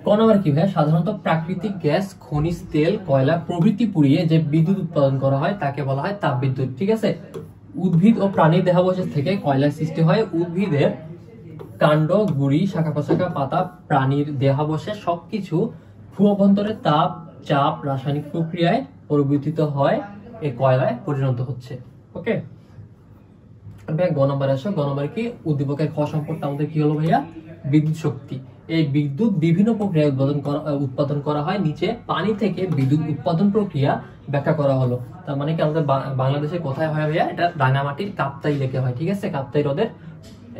ক নম্বর কি ভাই, সাধারণত প্রাকৃতিক গ্যাস, খনিজ তেল, কয়লা প্রভৃতি পুড়িয়ে যে বিদ্যুৎ উৎপাদন করা হয় তাকে বলা হয় তাপবিদ্যুৎ। ঠিক আছে, উদ্ভিদ ও প্রাণীর দেহাবশেষ থেকে কয়লার সৃষ্টি হয়। উদ্ভিদের কাণ্ড, গুড়ি, শাখা প্রশাখা, পাতা, প্রাণীর দেহাবশেষ সবকিছু ভূ অভ্যন্তরে তাপ, চাপ, রাসায়নিক প্রক্রিয়ায় পরিবর্তিত হয়, এই কয়লায় পরিণত হচ্ছে। ওকে, গ নম্বরে আসো। গ নম্বরে কি, উদ্দীপকের খ সম্পদটা আমাদের কি হলো ভাইয়া, বিদ্যুৎ শক্তি। এই বিদ্যুৎ বিভিন্ন প্রক্রিয়ায় উৎপাদন করা হয়। নিচে পানি থেকে বিদ্যুৎ উৎপাদন প্রক্রিয়া ব্যাখ্যা করা হলো। তার মানে কি আমাদের বাংলাদেশে কোথায় হয় ভাইয়া, এটা রাঙামাটির কাপ্তাই লেকে হয়। ঠিক আছে, কাপ্তাই হ্রদের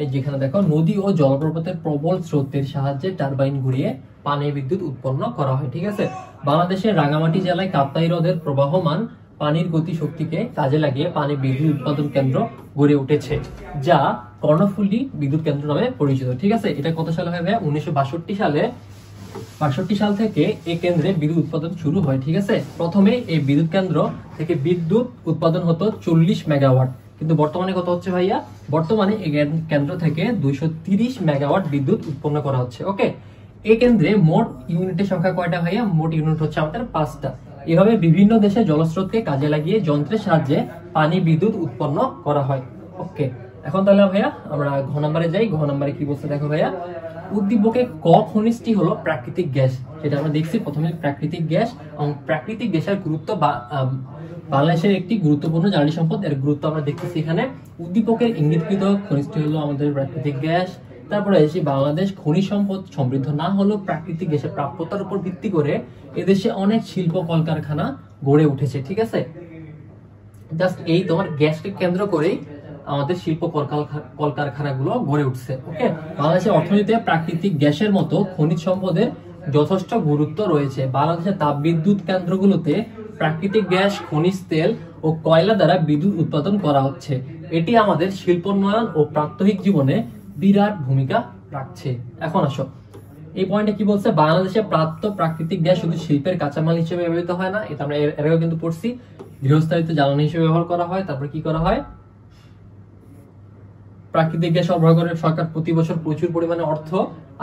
এই যেখানে দেখো নদী ও জলপ্রপাতের প্রবল স্রোতের সাহায্যে টারবাইন ঘুরিয়ে পানি বিদ্যুৎ উৎপন্ন করা হয়। ঠিক আছে, বাংলাদেশের রাঙামাটি জেলায় কাপ্তাই হ্রদের প্রবাহমান পানির গতি শক্তিকে কাজে লাগিয়ে পানি বিদ্যুৎ উৎপাদন কেন্দ্র গড়ে উঠেছে, যা কর্ণফুলী বিদ্যুৎ কেন্দ্র নামে পরিচিত। ঠিক আছে, এটা কত সালে হয় ভাইয়া, 1962 সালে, 62 সাল থেকে এই কেন্দ্রে বিদ্যুৎ উৎপাদন শুরু হয়। ঠিক আছে, প্রথমে এই বিদ্যুৎ কেন্দ্র থেকে বিদ্যুৎ উৎপাদন হতো 40 মেগাওয়াট, কিন্তু বর্তমানে কত হচ্ছে ভাইয়া, বর্তমানে এই কেন্দ্র থেকে 230 মেগাওয়াট বিদ্যুৎ উৎপন্ন করা হচ্ছে। ওকে, এই কেন্দ্রে মোট ইউনিটের সংখ্যা কয়টা ভাইয়া, মোট ইউনিট হচ্ছে আমাদের 5টা। এভাবে বিভিন্ন দেশে জলস্রোতকে কাজে লাগিয়ে যন্ত্রের সাহায্যে পানি বিদ্যুৎ উৎপন্ন করা হয়। ওকে, এখন তাহলে ভাইয়া আমরা ঘ নম্বরে যাই। ঘ নম্বরে কি বলছে দেখো ভাইয়া, উদ্দীপকে ক খনিজটি হলো প্রাকৃতিক গ্যাস। যেটা আমরা দেখছি প্রথমে, প্রাকৃতিক গ্যাস এবং প্রাকৃতিক গ্যাসের গুরুত্ব, বাংলাদেশের একটি গুরুত্বপূর্ণ জ্বালানি সম্পদ, এর গুরুত্ব আমরা দেখতেছি এখানে। উদ্দীপকের ইঙ্গিতকৃত খনিজটি হলো আমাদের প্রাকৃতিক গ্যাস। তারপরে এসে বাংলাদেশ খনিজ সম্পদ সমৃদ্ধ না হলেও প্রাকৃতিক গ্যাসের প্রাপ্যতার উপর ভিত্তি করে এদেশে অনেক শিল্প কলকারখানা গড়ে উঠেছে। ঠিক আছে, জাস্ট এই তোমার গ্যাসকে কেন্দ্র করেই আমাদের শিল্প কলকারখানাগুলো গড়ে উঠছে। ওকে, বাংলাদেশের অর্থনীতিতে প্রাকৃতিক গ্যাসের মতো খনিজ সম্পদের যথেষ্ট গুরুত্ব রয়েছে। বাংলাদেশের তাপবিদ্যুৎ কেন্দ্রগুলোতে প্রাকৃতিক গ্যাস, খনিজ তেল ও কয়লা দ্বারা বিদ্যুৎ উৎপাদন করা হচ্ছে। এটি আমাদের শিল্পোন্নয়ন ও প্রাত্যহিক জীবনে বিরাট ভূমিকা রাখছে। এখন আসো, এই পয়েন্টে কি বলছে, বাংলাদেশে প্রাপ্ত প্রাকৃতিক গ্যাস শুধু শিল্পের কাঁচামাল হিসেবে ব্যবহৃত হয় না, এটা আমরা এর আগেও কিন্তু পড়ছি, গৃহস্থালিতে জ্বালানি হিসেবে ব্যবহার করা হয়। তারপর কি করা হয়, প্রাকৃতিক গ্যাস সরবরাহ করে সরকার প্রতি বছর প্রচুর পরিমাণে অর্থ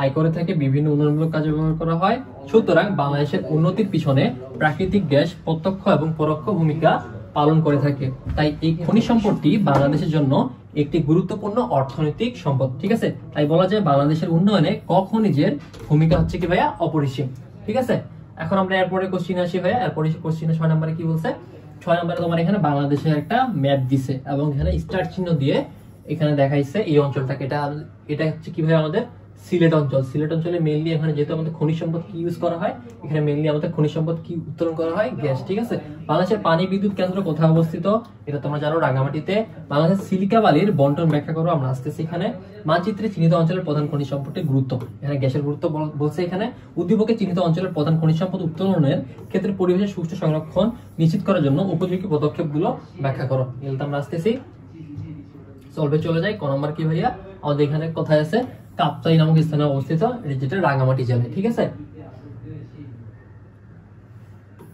আয় করে থাকে, বিভিন্ন উন্নয়নমূলক কাজে ব্যবহার করা হয়। সুতরাং বাংলাদেশের উন্নতির পিছনে প্রাকৃতিক গ্যাস প্রত্যক্ষ এবং পরোক্ষ ভূমিকা পালন করে থাকে। তাই এই খনিজ সম্পদটি বাংলাদেশের জন্য একটি গুরুত্বপূর্ণ অর্থনৈতিক সম্পদ। ঠিক আছে, তাই বলা যায় বাংলাদেশের উন্নয়নে ক খনিজের ভূমিকা হচ্ছে কি ভাইয়া, অপরিসীম। ঠিক আছে, এখন আমরা এরপরে কোশ্চিন আসি ভাইয়া। এরপরে কোশ্চিনে 6 নম্বরে কি বলছে, 6 নম্বরে তোমার এখানে বাংলাদেশের একটা ম্যাপ দিছে এবং এখানে স্টার চিহ্ন দিয়ে এখানে দেখাইছে এই অঞ্চলটাকে। এটা হচ্ছে কি ভাই, আমাদের সিলেট অঞ্চল। সিলেট অঞ্চলে মেইনলি এখানে যেহেতু আমাদের খনিজ সম্পদ কি ইউজ করা হয়, এখানে মেইনলি আমাদের খনিজ সম্পদ কি উত্তোলন করা হয়, গ্যাস। ঠিক আছে, বাংলাদেশের পানি বিদ্যুৎ কেন্দ্র কোথায় অবস্থিত, এটা তোমরা জানো, রাঙ্গামাটিতে। বাংলাদেশের সিলিকা বালির বন্টন ব্যাখ্যা করো, আমরা আসতেছি এখানে। মানচিত্রে চিহ্নিত অঞ্চলের প্রধান খনিজ সম্পদের গুরুত্ব, এখানে গ্যাসের গুরুত্ব বলছে এখানে। উদ্দীপকে চিহ্নিত অঞ্চলের প্রধান খনিজ সম্পদ উত্তোলনের ক্ষেত্রে পরিবেশের সুষ্ঠু সংরক্ষণ নিশ্চিত করার জন্য উপযোগী পদক্ষেপগুলো ব্যাখ্যা করো, এগুলো আমরা আসতেছি। সলভে চলে যাই। ক নম্বর কি ভাইয়া, আমাদের এখানে কোথায় আছে, কাপ্তাই নামক স্থানে অবস্থিত, যেটা রাঙ্গামাটি জেলায়। ঠিক আছে,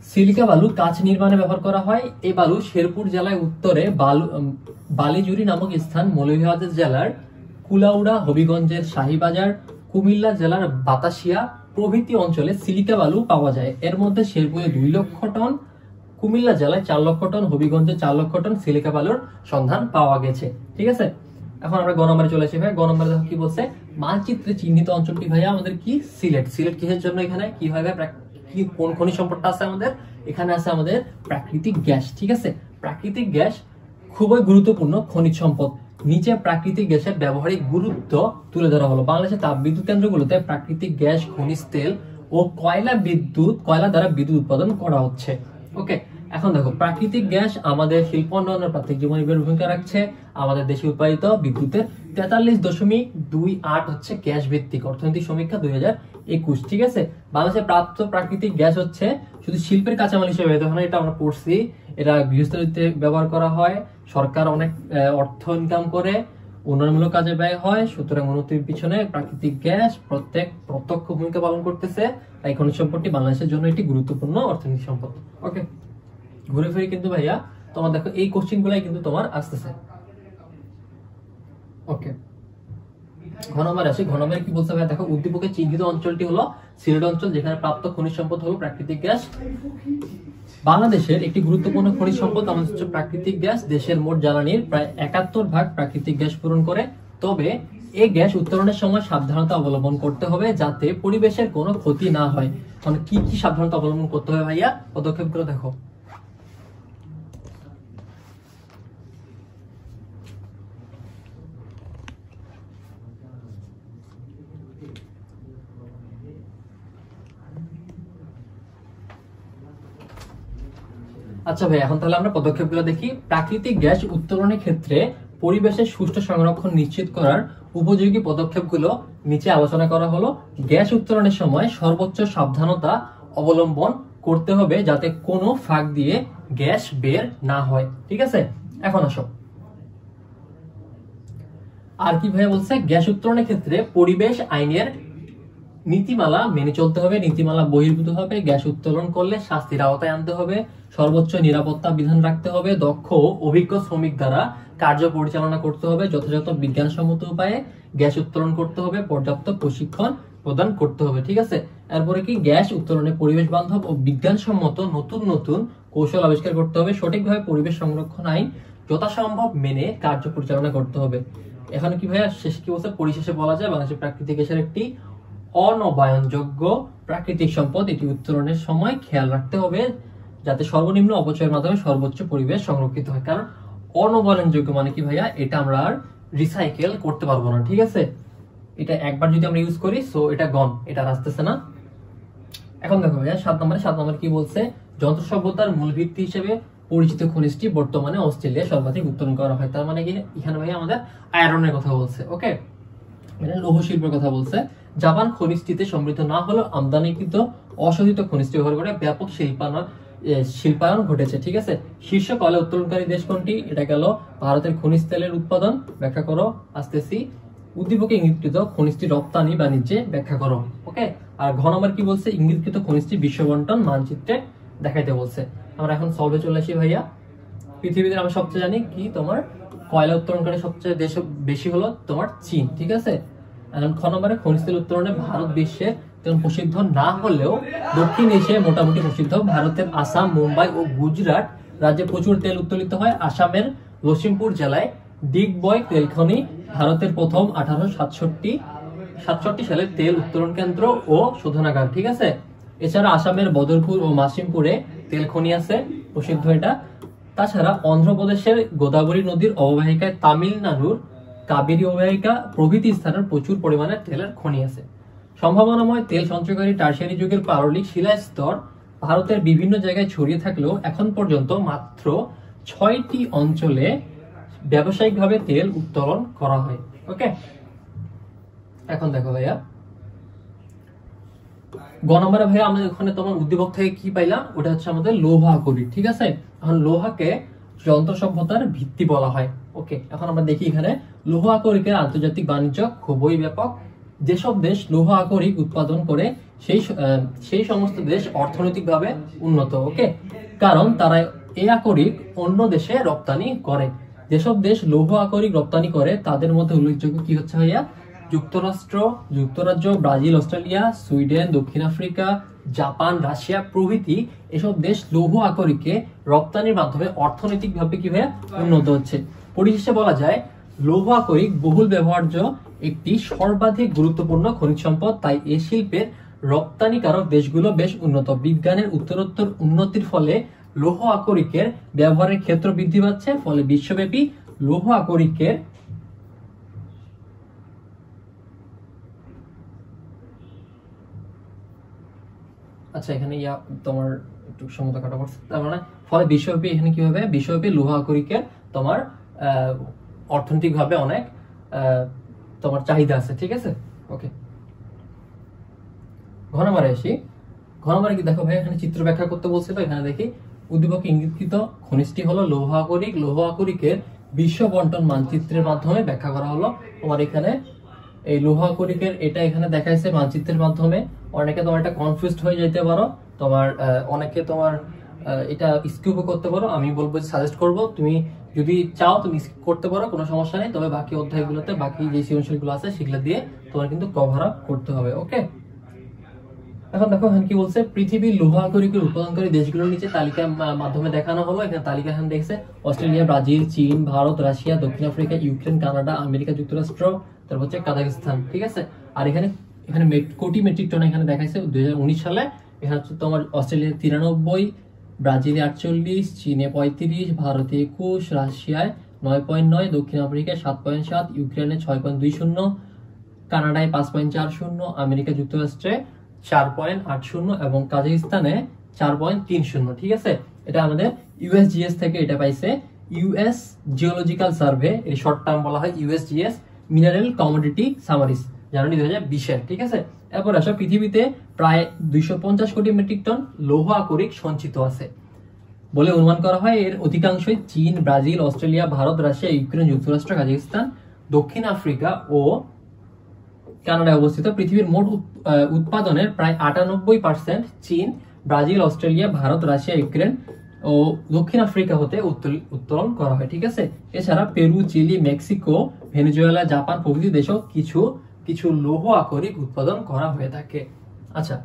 সিলিকা বালু কাঁচ নির্মাণে ব্যবহার করা হয়। এই বালু শেরপুর জেলায় উত্তরে বালিজুরি নামক স্থান, মৌলভীবাজার জেলার কুলাউড়া, হবিগঞ্জের শাহীবাজার, কুমিল্লা জেলার বাতাসিয়া প্রভৃতি অঞ্চলে সিলিকা বালু পাওয়া যায়। এর মধ্যে শেরপুরে 2 লক্ষ টন, কুমিল্লা জেলায় 4 লক্ষ টন, হবিগঞ্জে 4 লক্ষ টন সিলিকা বালুর সন্ধান পাওয়া গেছে। ঠিক আছে, এখন আমরা গ নম্বরে চলে আসি ভাই। গ নম্বরে দেখো কি বলছে, মানচিত্রে চিহ্নিত অঞ্চলটি ভাইয়া আমাদের কি, সিলেট। সিলেট কিসের জন্য, এখানে কি হয় ভাই, কি কোন খনিজ সম্পদটা আছে আমাদের এখানে, আছে আমাদের প্রাকৃতিক গ্যাস। ঠিক আছে, প্রাকৃতিক গ্যাস খুবই গুরুত্বপূর্ণ খনিজ সম্পদ। নিচে প্রাকৃতিক গ্যাসের ব্যবহারিক গুরুত্ব তুলে ধরা হলো। বাংলাদেশের তাপবিদ্যুৎ কেন্দ্রগুলোতে প্রাকৃতিক গ্যাস, খনিজ তেল ও কয়লা দ্বারা বিদ্যুৎ উৎপাদন করা হচ্ছে। ওকে, এখন দেখো, প্রাকৃতিক গ্যাস আমাদের শিল্প উন্নয়নের প্রাথমিক জীবনে ভূমিকা রাখছে। আমাদের দেশে উৎপাদিত বিদ্যুতের 43.28 হচ্ছে গ্যাস ভিত্তিক অর্থনৈতিক সমীক্ষা 2021। ঠিক আছে, বাংলাদেশে প্রাপ্ত প্রাকৃতিক গ্যাস হচ্ছে শুধু শিল্পের কাঁচামাল হিসেবে ব্যবহৃত হয় না, এটা আমরা পড়ছি। এটা গৃহস্থলীতে ব্যবহার করা হয়, সরকার অনেক অর্থ ইনকাম করে, উন্নয়নমূলক কাজে ব্যয় হয়। সুতরাং উন্নতির পিছনে প্রাকৃতিক গ্যাস প্রত্যক্ষ ভূমিকা পালন করতেছে। তাই খনিজ সম্পদটি বাংলাদেশের জন্য একটি গুরুত্বপূর্ণ অর্থনৈতিক সম্পদ। ওকে, ঘুরে ফিরে কিন্তু ভাইয়া তোমার দেখো এই কোশ্চেন গুলাই কিন্তু তোমার আসতেছে। ওকে, ঘ নম্বর আসি। ঘ নম্বরে কি বলছে ভাইয়া দেখো, উদ্দীপকের চিহ্নিত অঞ্চলটি হলো সিলেট অঞ্চল, যেখানে প্রাপ্ত খনিজ সম্পদ হলো প্রাকৃতিক গ্যাস। বাংলাদেশের একটি গুরুত্বপূর্ণ খনিজ সম্পদ আমাদের হচ্ছে প্রাকৃতিক গ্যাস। দেশের মোট জ্বালানির প্রায় 71% প্রাকৃতিক গ্যাস পূরণ করে। তবে এই গ্যাস উত্তোলনের সময় সাবধানতা অবলম্বন করতে হবে যাতে পরিবেশের কোনো ক্ষতি না হয়। মানে কি কি সাবধানতা অবলম্বন করতে হবে ভাইয়া, পদক্ষেপগুলো দেখো। আচ্ছা ভাই, এখন তাহলে আমরা পদক্ষেপগুলো দেখি। প্রাকৃতিক গ্যাস উত্তোলনের ক্ষেত্রে পরিবেশের সুষ্ঠু সংরক্ষণ নিশ্চিত করার উপযোগী পদক্ষেপগুলো নিচে আলোচনা করা হলো। গ্যাস উত্তোলনের সময় সর্বোচ্চ সাবধানতা অবলম্বন করতে হবে যাতে কোনো ফাঁক দিয়ে গ্যাস বের না হয়। ঠিক আছে, এখন আসো। আর কি ভাইয়া বলছে, গ্যাস উত্তোলনের ক্ষেত্রে পরিবেশ আইনের নীতিমালা মেনে চলতে হবে, নীতিমালা বহির্ভূত হবে। গ্যাস উত্তোলন করলে শাস্তির আওতায় আনতে হবে, সর্বোচ্চ নিরাপত্তা বিধান রাখতে হবে, দক্ষ অভিজ্ঞ শ্রমিক দ্বারা কার্য পরিচালনা করতে হবে, যথাযথ বিজ্ঞানসম্মত উপায়ে গ্যাস উত্তোলন করতে হবে, পর্যাপ্ত প্রশিক্ষণ প্রদান করতে হবে। ঠিক আছে, এরপরে কি গ্যাস উত্তোলনে পরিবেশ বান্ধব ও বিজ্ঞানসম্মত নতুন নতুন কৌশল আবিষ্কার করতে হবে, সঠিকভাবে পরিবেশ সংরক্ষণ আইন যথাসম্ভব মেনে কার্য পরিচালনা করতে হবে। এখানে কি ভাইয়া শেষ কি বলছে, পরিশেষে বলা যায় বাংলাদেশের প্রাকৃতিক গ্যাসের একটি অনবায়নযোগ্য প্রাকৃতিক সম্পদ, এটি উত্তোলনের সময় খেয়াল রাখতে হবে যাতে সর্বনিম্ন অপচয়ের মাধ্যমে সর্বোচ্চ পরিবেশ সংরক্ষিত হয়। কারণ অনবায়নযোগ্য মানে কি ভাইয়া, এটা আমরা আর রিসাইকেল করতে পারবো না। ঠিক আছে, এটা একবার যদি আমরা ইউজ করি সো এটা গন, এটা আসতেছে না। এখন দেখো ভাইয়া 7 নম্বরে কি বলছে, যন্ত্র সভ্যতার মূল ভিত্তি হিসেবে পরিচিত খনিজটি বর্তমানে অস্ট্রেলিয়া সর্বাধিক উত্তোলন করা হয়। তার মানে কি এখানে ভাইয়া আমাদের আয়রনের কথা বলছে। ওকে, মানে লৌহ শিল্পের কথা বলছে। জাপান খনিজটিতে সমৃদ্ধ না হলেও আমদানিকৃত অশোধিত খনিজটি ব্যবহার করে ব্যাপক শিল্পায়ন ঘটেছে। ঠিক আছে, শীর্ষ কয়লা উত্তোলনকারী দেশ কোনটি? এটা গেল ভারতের খনিজ তেলের উৎপাদন। ব্যাখ্যা করো, আসতেছি। উদ্দীপকে ইঙ্গিতকৃত খনিজটি রপ্তানি বাণিজ্যে ব্যাখ্যা করো। ওকে, আর ঘ নম্বর কি বলছে, ইঙ্গিতকৃত খনিজটি বিশ্ব বন্টন মানচিত্রে দেখাইতে বলছে। আমরা এখন সলভে চলে আসি ভাইয়া। পৃথিবীতে আমরা সবচেয়ে জানি কি তোমার কয়লা উত্তোলনকারী সবচেয়ে দেশ বেশি হলো তোমার চীন। ঠিক আছে, খ নম্বরে খনিজ তেল উত্তোলনে ভারত বিশ্বের তেমন প্রসিদ্ধ না হলেও দক্ষিণ এশিয়ায় মোটামুটি প্রসিদ্ধ। ভারতের আসাম, মুম্বাই ও গুজরাট রাজ্যে প্রচুর তেল উত্তোলিত হয়। আসামের লখিমপুর জেলায় ডিগবয় তেল খনি ভারতের প্রথম 1867 সালে তেল উত্তোলন কেন্দ্র ও শোধনাগার। ঠিক আছে, এছাড়া আসামের বদরপুর ও মাসিমপুরে তেল খনি আছে, প্রসিদ্ধ এটা। তাছাড়া অন্ধ্রপ্রদেশের গোদাবরী নদীর অববাহিকায়, তামিলনাড়ুর কাবেরী অববাহিকা প্রভৃতি স্থানের প্রচুর পরিমাণে তেলের খনি আছে। সম্ভাবনাময় তেল সঞ্চয়কারী টারশিয়ারি যুগের পাললিক শিলার স্তর ভারতের বিভিন্ন জায়গায় ছড়িয়ে থাকলেও এখন পর্যন্ত মাত্র 6টি অঞ্চলে ব্যবসায়িকভাবে তেল উত্তোলন করা হয়। ওকে, এখন দেখো ভাইয়া গ নম্বরে ভাইয়া আমরা ওখানে তোমার উদ্দীপক থেকে কি পাইলাম, ওটা হচ্ছে আমাদের লৌহ আকরিক। ঠিক আছে, এখন লোহাকে যন্ত্র সভ্যতার ভিত্তি বলা হয়। ওকে, এখন আমরা দেখি এখানে লৌহ আকরিকের আন্তর্জাতিক বাণিজ্য খুবই ব্যাপক। যেসব দেশ লৌহ আকরিক উৎপাদন করে সেই সমস্ত দেশ অর্থনৈতিকভাবে উন্নত। ওকে, কারণ তারা এই আকরিক অন্য দেশে রপ্তানি করে। যেসব দেশ লৌহ আকরিক রপ্তানি করে তাদের মধ্যে উল্লেখযোগ্য কি হচ্ছে ভাইয়া, যুক্তরাজ্য, ব্রাজিল, অস্ট্রেলিয়া, সুইডেন, দক্ষিণ আফ্রিকা, জাপান, রাশিয়া প্রভৃতি এসব দেশ লৌহ আকরিকে রপ্তানির মাধ্যমে অর্থনৈতিকভাবে কিভাবে উন্নত হচ্ছে। পরিশেষে বলা যায় লৌহ আকরিক বহুল ব্যবহার্য একটি সর্বাধিক গুরুত্বপূর্ণ খনিজ সম্পদ, তাই এই শিল্পের রপ্তানিকারক দেশগুলো বেশ উন্নত। বিজ্ঞানের উত্তরোত্তর উন্নতির ফলে লৌহ আকরিকের ব্যবহারের ক্ষেত্র বৃদ্ধি পাচ্ছে, ফলে বিশ্বব্যাপী লৌহ আকরিকের আচ্ছা এখানে তোমার একটু সমতা কাটা পড়ছে, তার মানে ফলে বিশ্বব্যাপী এখানে কি হবে, বিশ্বব্যাপী লৌহ আকরিকের তোমার অর্থনৈতিক ভাবে অনেক তোমার চাহিদা আছে। ঠিক আছে, ওকে। ঘ নম্বরে আসি। ঘ নম্বরে কি দেখো ভাই, এখানে চিত্র ব্যাখ্যা করতে বলছে। তো এখানে দেখি উদ্দীপক ইঙ্গিতকৃত খনিজটি হলো লৌহ আকরিক। লৌহ আকরিকের বিশ্ব বন্টন মানচিত্রের মাধ্যমে ব্যাখ্যা করা হলো। তোমার এখানে এই লৌহ আকরিকের এটা এখানে দেখাইছে মানচিত্রের মাধ্যমে। অনেকে তোমার এটা কনফিউজড হয়ে যেতে পারো, তোমার অনেকে তোমার এটা স্কিপও করতে পারো, আমি বলবো সাজেস্ট করব তুমি যদি চাও তুমি স্কিপ করতে পারো, কোনো সমস্যা নেই, তবে বাকি অধ্যায়গুলোতে বাকি যে সৃজনশীলগুলো আছে সেগুলো দিয়ে তোমার কিন্তু কভার আপ করতে হবে। ওকে, এখন দেখো এখানে কি বলছে, পৃথিবীর লৌহ আকরিকের উৎপাদনকারী দেশগুলোর নিচে তালিকার মাধ্যমে দেখানো হলো। এখানে তালিকা এখানে দেখছে অস্ট্রেলিয়া, ব্রাজিল, চীন, ভারত, রাশিয়া, দক্ষিণ আফ্রিকা, ইউক্রেন, কানাডা, আমেরিকা যুক্তরাষ্ট্র, তারপর হচ্ছে কাজাখস্তান। ঠিক আছে, আর এখানে এখানে কোটি মেট্রিক টন এখানে দেখাইছে 2019 সালে। এখানে হচ্ছে তোমার অস্ট্রেলিয়া 93, ব্রাজিলে 48, চীনে 35, ভারতে 21, রাশিয়ায় 9.9, দক্ষিণ আফ্রিকায় 7.7, ইউক্রেনে 6.20, কানাডায় 5.40, আমেরিকা যুক্তরাষ্ট্রে 4.80 এবং কাজাখস্তানে 4.30। ঠিক আছে, এটা আমাদের ইউএসজিএস থেকে এটা পাইছে, ইউএস জিওলজিক্যাল সার্ভে, এর শর্ট টার্ম বলা হয় ইউএসজিএস, মিনারেল কমোডিটি সামারিজ, জানুয়ারি 2020-এর। ঠিক আছে, এরপর আসো পৃথিবীতে প্রায় 250 কোটি মেট্রিক টন লৌহ আকরিক সঞ্চিত আছে বলে অনুমান করা হয়। এর অধিকাংশই চীন, Brazil, Australia, Bharat, Russia, Ukraine যুক্তরাষ্ট্র, কাজাখস্তান, দক্ষিণ আফ্রিকা ও কানাডায় অবস্থিত। পৃথিবীর মোট উৎপাদনের প্রায় 98% চীন, Brazil, Australia, Bharat, Russia, Ukraine ও দক্ষিণ আফ্রিকা হতে উত্তোলন করা হয়। ঠিক আছে, এছাড়া Peru, Chile, Mexico, Venezuela, Japan প্রভৃতি দেশেও কিছু কিছু লৌহ আকরিক উৎপাদন করা হয়ে থাকে। আচ্ছা,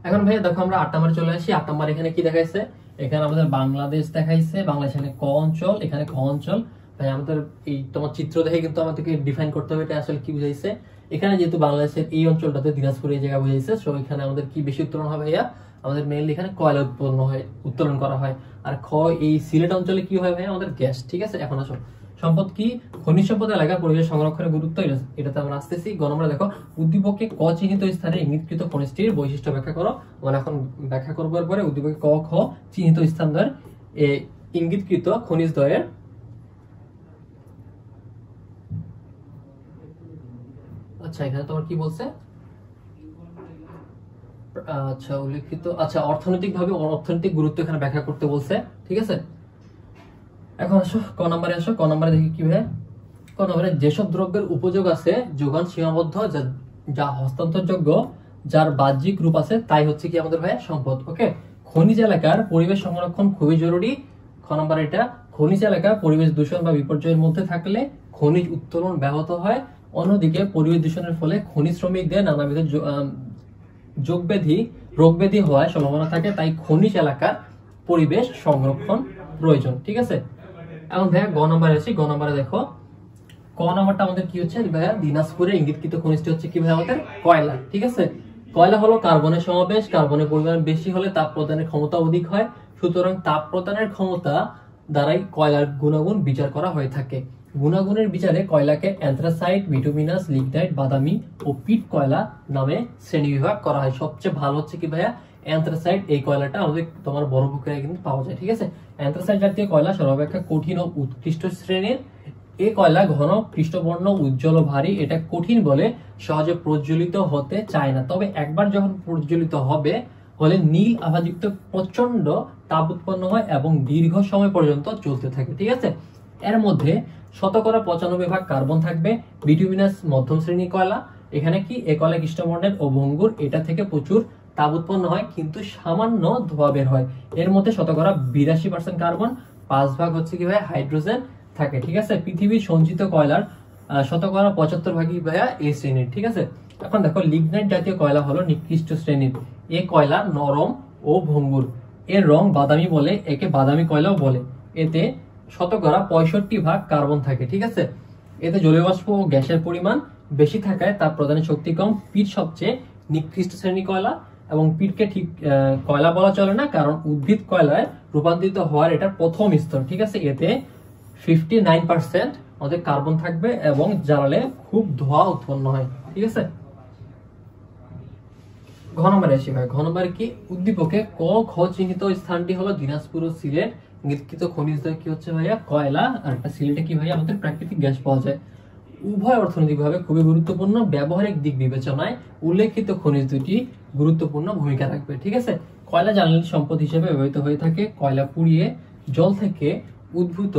এখন ভাই দেখো আমরা 8 নম্বরে চলে আসি। 8 নম্বর এখানে কি দেখাইছে, এখানে আমাদের বাংলাদেশ দেখাইছে, বাংলাদেশ এখানে ক অঞ্চল, এখানে খ অঞ্চল। ভাই আমাদের এই তোমার চিত্র দেখে কিন্তু আমাদেরকে ডিফাইন করতে হবে এটা আসলে কি বুঝাইছে। এখানে যেহেতু বাংলাদেশের এই অঞ্চলটাতে দিনাজপুর এই জায়গা বুঝাইছে, সো এখানে আমাদের কি বেশি উত্তোলন হবে ভাইয়া, আমাদের মেইনলি এখানে কয়লা উত্তোলন করা হয়। আর খ এই সিলেট অঞ্চলে কি হয় ভাইয়া, আমাদের গ্যাস। ঠিক আছে, এখন আসো সম্পদ কি, খনিজ সম্পদ এলাকা পরিবেশ সংরক্ষণের গুরুত্ব, এটাতে আমরা আসতেছি। গ নম্বরে দেখো, উদ্দীপকে ক চিহ্নিত স্থানে ইঙ্গিতকৃত খনিজটির বৈশিষ্ট্য ব্যাখ্যা করো। আমরা এখন ব্যাখ্যা করবার পরে উদ্দীপকে ক খ চিহ্নিত স্থান দ্বয়ের ইঙ্গিতকৃত খনিজ দ্বয়ের আচ্ছা এখানে তোমার কি বলছে, আচ্ছা উল্লেখিত, আচ্ছা অর্থনৈতিক গুরুত্ব এখানে ব্যাখ্যা করতে বলছে। ঠিক আছে, এখন আসো ক নম্বরে আসো। ক নম্বরে দেখি কি ভাই, ক নম্বরে যেসব দ্রব্যের উপযোগ আছে, যোগান সীমাবদ্ধ, যা হস্তান্তরযোগ্য, যার বাহ্যিক রূপ আছে, তাই হচ্ছে কি আমাদের ভাই সম্পদ। ওকে, খনিজ এলাকার পরিবেশ সংরক্ষণ খুবই জরুরি। খ নম্বর এটা, খনিজ এলাকা পরিবেশ দূষণ বা বিপর্যয়ের মধ্যে থাকলে খনিজ উত্তোলন ব্যাহত হয়। অন্যদিকে পরিবেশ দূষণের ফলে খনিজ শ্রমিকদের নানাবিধ রোগ ব্যাধি হওয়ার সম্ভাবনা থাকে, তাই খনিজ এলাকার পরিবেশ সংরক্ষণ প্রয়োজন। ঠিক আছে, এখন ভাইয়া গ নম্বরে আসি। গ নম্বরে দেখো, ক নম্বরটা আমাদের কি হচ্ছে ভাইয়া, দিনাজপুরে ইঙ্গিতকৃত খনিজটি হচ্ছে কি ভাইয়া আমাদের কয়লা। ঠিক আছে, কয়লা হলো কার্বনের সমাবেশ, কার্বনের পরিমাণ বেশি হলে তাপ প্রদানের ক্ষমতা অধিক হয়, সুতরাং তাপ প্রদানের ক্ষমতা দ্বারাই কয়লার গুণাগুণ বিচার করা হয়ে থাকে। গুণাগুণের বিচারে কয়লাকে অ্যান্থ্রাসাইট, বিটুমিনাস, লিগনাইট, বাদামি ও পিট কয়লা নামে শ্রেণীবিভাগ করা হয়। সবচেয়ে ভালো হচ্ছে কি ভাইয়া অ্যান্থ্রাসাইট, এই কয়লাটা আমাদের তোমার বড় পুকুরে কিন্তু পাওয়া যায়। ঠিক আছে, অ্যান্থ্রাসাইট জাতীয় কয়লা সর্বাপেক্ষা কঠিন ও উৎকৃষ্ট শ্রেণীর। এই কয়লা ঘন, কৃষ্ণবর্ণ, উজ্জ্বল ও ভারী। এটা কঠিন বলে সহজে প্রজ্বলিত হতে চায় না, তবে একবার যখন প্রজ্বলিত হলে নীল আভাযুক্ত প্রচন্ড তাপ উৎপন্ন হয় এবং দীর্ঘ সময় পর্যন্ত চলতে থাকে। ঠিক আছে, এর মধ্যে 95% কার্বন থাকবে। বিটুমিনাস মধ্যম শ্রেণী কয়লা, এখানে কি এ কয়লা কৃষ্ণবর্ণের ও ভঙ্গুর, এটা থেকে প্রচুর তাপ উৎপন্ন হয় কিন্তু সামান্য ধোঁয়া বের হয়। এর মধ্যে 82% কার্বন, 5 হচ্ছে কি ভাই হাইড্রোজেন থাকে। ঠিক আছে, পৃথিবীর সঞ্চিত কয়লার 75% ভাইয়া এই শ্রেণীর। ঠিক আছে, এখন দেখো লিগনাইট জাতীয় কয়লা হলো নিকৃষ্ট শ্রেণীর। এ কয়লা নরম ও ভঙ্গুর, এর রং বাদামি বলে একে বাদামি কয়লাও বলে। এতে 65% কার্বন থাকে। ঠিক আছে, এতে জলীয় বাষ্প ও গ্যাসের পরিমাণ বেশি থাকায় তাপ প্রদানের শক্তি কম। পিট সবচেয়ে নিকৃষ্ট শ্রেণী কয়লা, এবং পিটকে ঠিক কয়লা বলা চলে না, কারণ উদ্ভিদ কয়লায় রূপান্তরিত হওয়ার এটা প্রথম স্তর। ঠিক আছে, এতে 59% আমাদের কার্বন থাকবে এবং জ্বালালে খুব ধোঁয়া উৎপন্ন হয়। ঠিক আছে, ঘ নম্বরে আসি ভাই। ঘ নম্বরে কি, উদ্দীপকে ক খ চিহ্নিত স্থানটি হলো দিনাজপুর ও সিলেট। ইঙ্গিতকৃত খনিজ দ্বয় কি হচ্ছে ভাইয়া কয়লা, আর একটা সিলেটে কি ভাইয়া আমাদের প্রাকৃতিক গ্যাস পাওয়া যায়। উভয় অর্থনৈতিকভাবে খুবই গুরুত্বপূর্ণ। ব্যবহারিক দিক বিবেচনায় উল্লেখিত খনিজ দুটি গুরুত্বপূর্ণ ভূমিকা রাখবে। ঠিক আছে, কয়লা জ্বালানি সম্পদ হিসেবে ব্যবহৃত হয়ে থাকে। কয়লা পুড়িয়ে জল থেকে উদ্ভূত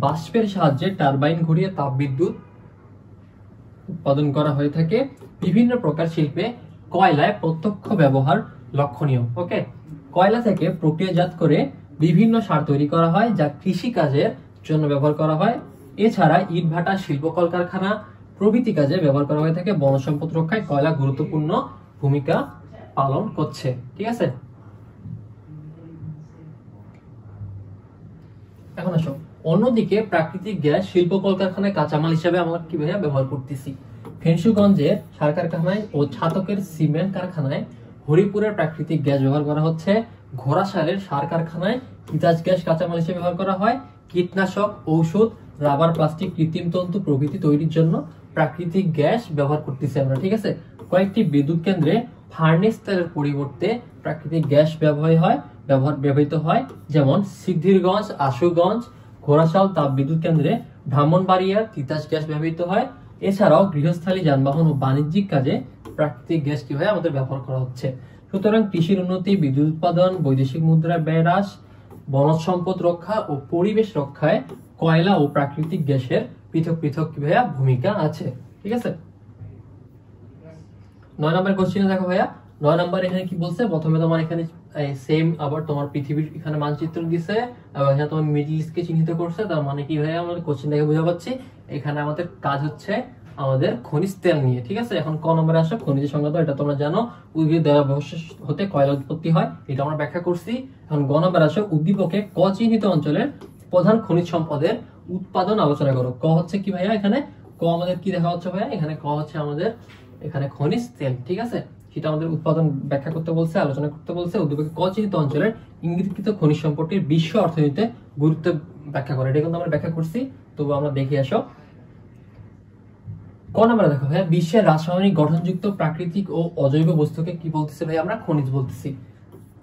বাষ্পের সাহায্যে টারবাইন ঘুরিয়ে তাপবিদ্যুৎ উৎপাদন করা হয়ে থাকে। বিভিন্ন প্রকার শিল্পে কয়লায় প্রত্যক্ষ ব্যবহার লক্ষণীয়। ওকে, ক কয়লা থেকে প্রক্রিয়াজাত করে বিভিন্ন সার তৈরি করা হয় যা কৃষি কাজের জন্য ব্যবহার করা হয়। এছাড়া ইটভাটা, শিল্প কলকারখানা প্রভৃতি কাজে ব্যবহার করা হয়ে থাকে। বন সম্পদ রক্ষায় কয়লা গুরুত্বপূর্ণ ভূমিকা পালন করছে। ঠিক আছে, এখন আসো অন্যদিকে প্রাকৃতিক গ্যাস শিল্প কলকারখানায় কাঁচামাল হিসেবে আমরা কিভাবে ব্যবহার করতেছি। ফেঞ্চুগঞ্জের সার কারখানায় ও ছাতকের সিমেন্ট কারখানায় হরিপুরের প্রাকৃতিক গ্যাস ব্যবহার করা হচ্ছে। ঘোড়াশালের সার কারখানায় তিতাস গ্যাস কাঁচামাল হিসেবে ব্যবহার করা হয়। কীটনাশক, ঔষধ, রাবার, প্লাস্টিক, কৃত্রিম তন্তু প্রভৃতি তৈরির জন্য প্রাকৃতিক গ্যাস ব্যবহার করতেছি আমরা। ঠিক আছে, কয়েকটি বিদ্যুৎ কেন্দ্রে ফার্নেস তেলের পরিবর্তে প্রাকৃতিক গ্যাস ব্যবহৃত হয়, যেমন সিদ্ধিরগঞ্জ, আশুগঞ্জ, ঘোড়াশাল তাপ বিদ্যুৎ কেন্দ্রে, ব্রাহ্মণবাড়িয়ার তিতাস গ্যাস ব্যবহৃত হয়। এছাড়াও গৃহস্থালী যানবাহন ও বাণিজ্যিক কাজে প্রাকৃতিক গ্যাস কিভাবে আমাদের ব্যবহার করা হচ্ছে। সুতরাং কৃষির উন্নতি, বিদ্যুৎ উৎপাদন, বৈদেশিক মুদ্রার ব্যয় হ্রাস, বনজ সম্পদ রক্ষা ও পরিবেশ রক্ষায় কয়লা ও প্রাকৃতিক গ্যাসের পৃথক পৃথক কিভাবে ভূমিকা আছে। ঠিক আছে, 9 নম্বর কোশ্চেনে দেখো ভাইয়া, 9 নম্বর এখানে কি বলছে, প্রথমে তোমার এখানে সেম আবার তোমার পৃথিবীর এখানে মানচিত্র দিছে এবং এখানে তোমার মিডল ইস্টকে চিহ্নিত করছে। তার মানে কি ভাইয়া, আমাদের কোশ্চেন দেখে বোঝা পাচ্ছি এখানে আমাদের কাজ হচ্ছে আমাদের খনিজ তেল নিয়ে। ঠিক আছে, এখন ক নম্বরে আসো খনিজ সংজ্ঞা। এটা তোমরা জানো, উদ্ভিদ দেহাবশেষ হতে কয়লা উৎপত্তি হয়, এটা আমরা ব্যাখ্যা করছি। এখন গ নম্বরে আসো উদ্দীপকে ক চিহ্নিত অঞ্চলের প্রধান খনিজ সম্পদের উৎপাদন আলোচনা করো। ক হচ্ছে কি ভাইয়া, এখানে ক আমাদের কি দেখা হচ্ছে ভাইয়া, এখানে ক হচ্ছে আমাদের এখানে খনিজ তেল। ঠিক আছে, সেটা আমাদের উৎপাদন ব্যাখ্যা করতে বলছে, আলোচনা করতে বলছে। উদ্দীপকে ক চিহ্নিত অঞ্চলের ইঙ্গিতকৃত খনিজ সম্পদটির বিশ্ব অর্থনীতিতে গুরুত্ব ব্যাখ্যা করে, এটা কিন্তু আমরা ব্যাখ্যা করছি। তবু আমরা দেখে আসো ক নম্বরে দেখো ভাইয়া, বিশ্বের রাসায়নিক গঠনযুক্ত প্রাকৃতিক ও অজৈব বস্তুকে কি বলতেছে ভাই, আমরা খনিজ বলতেছি।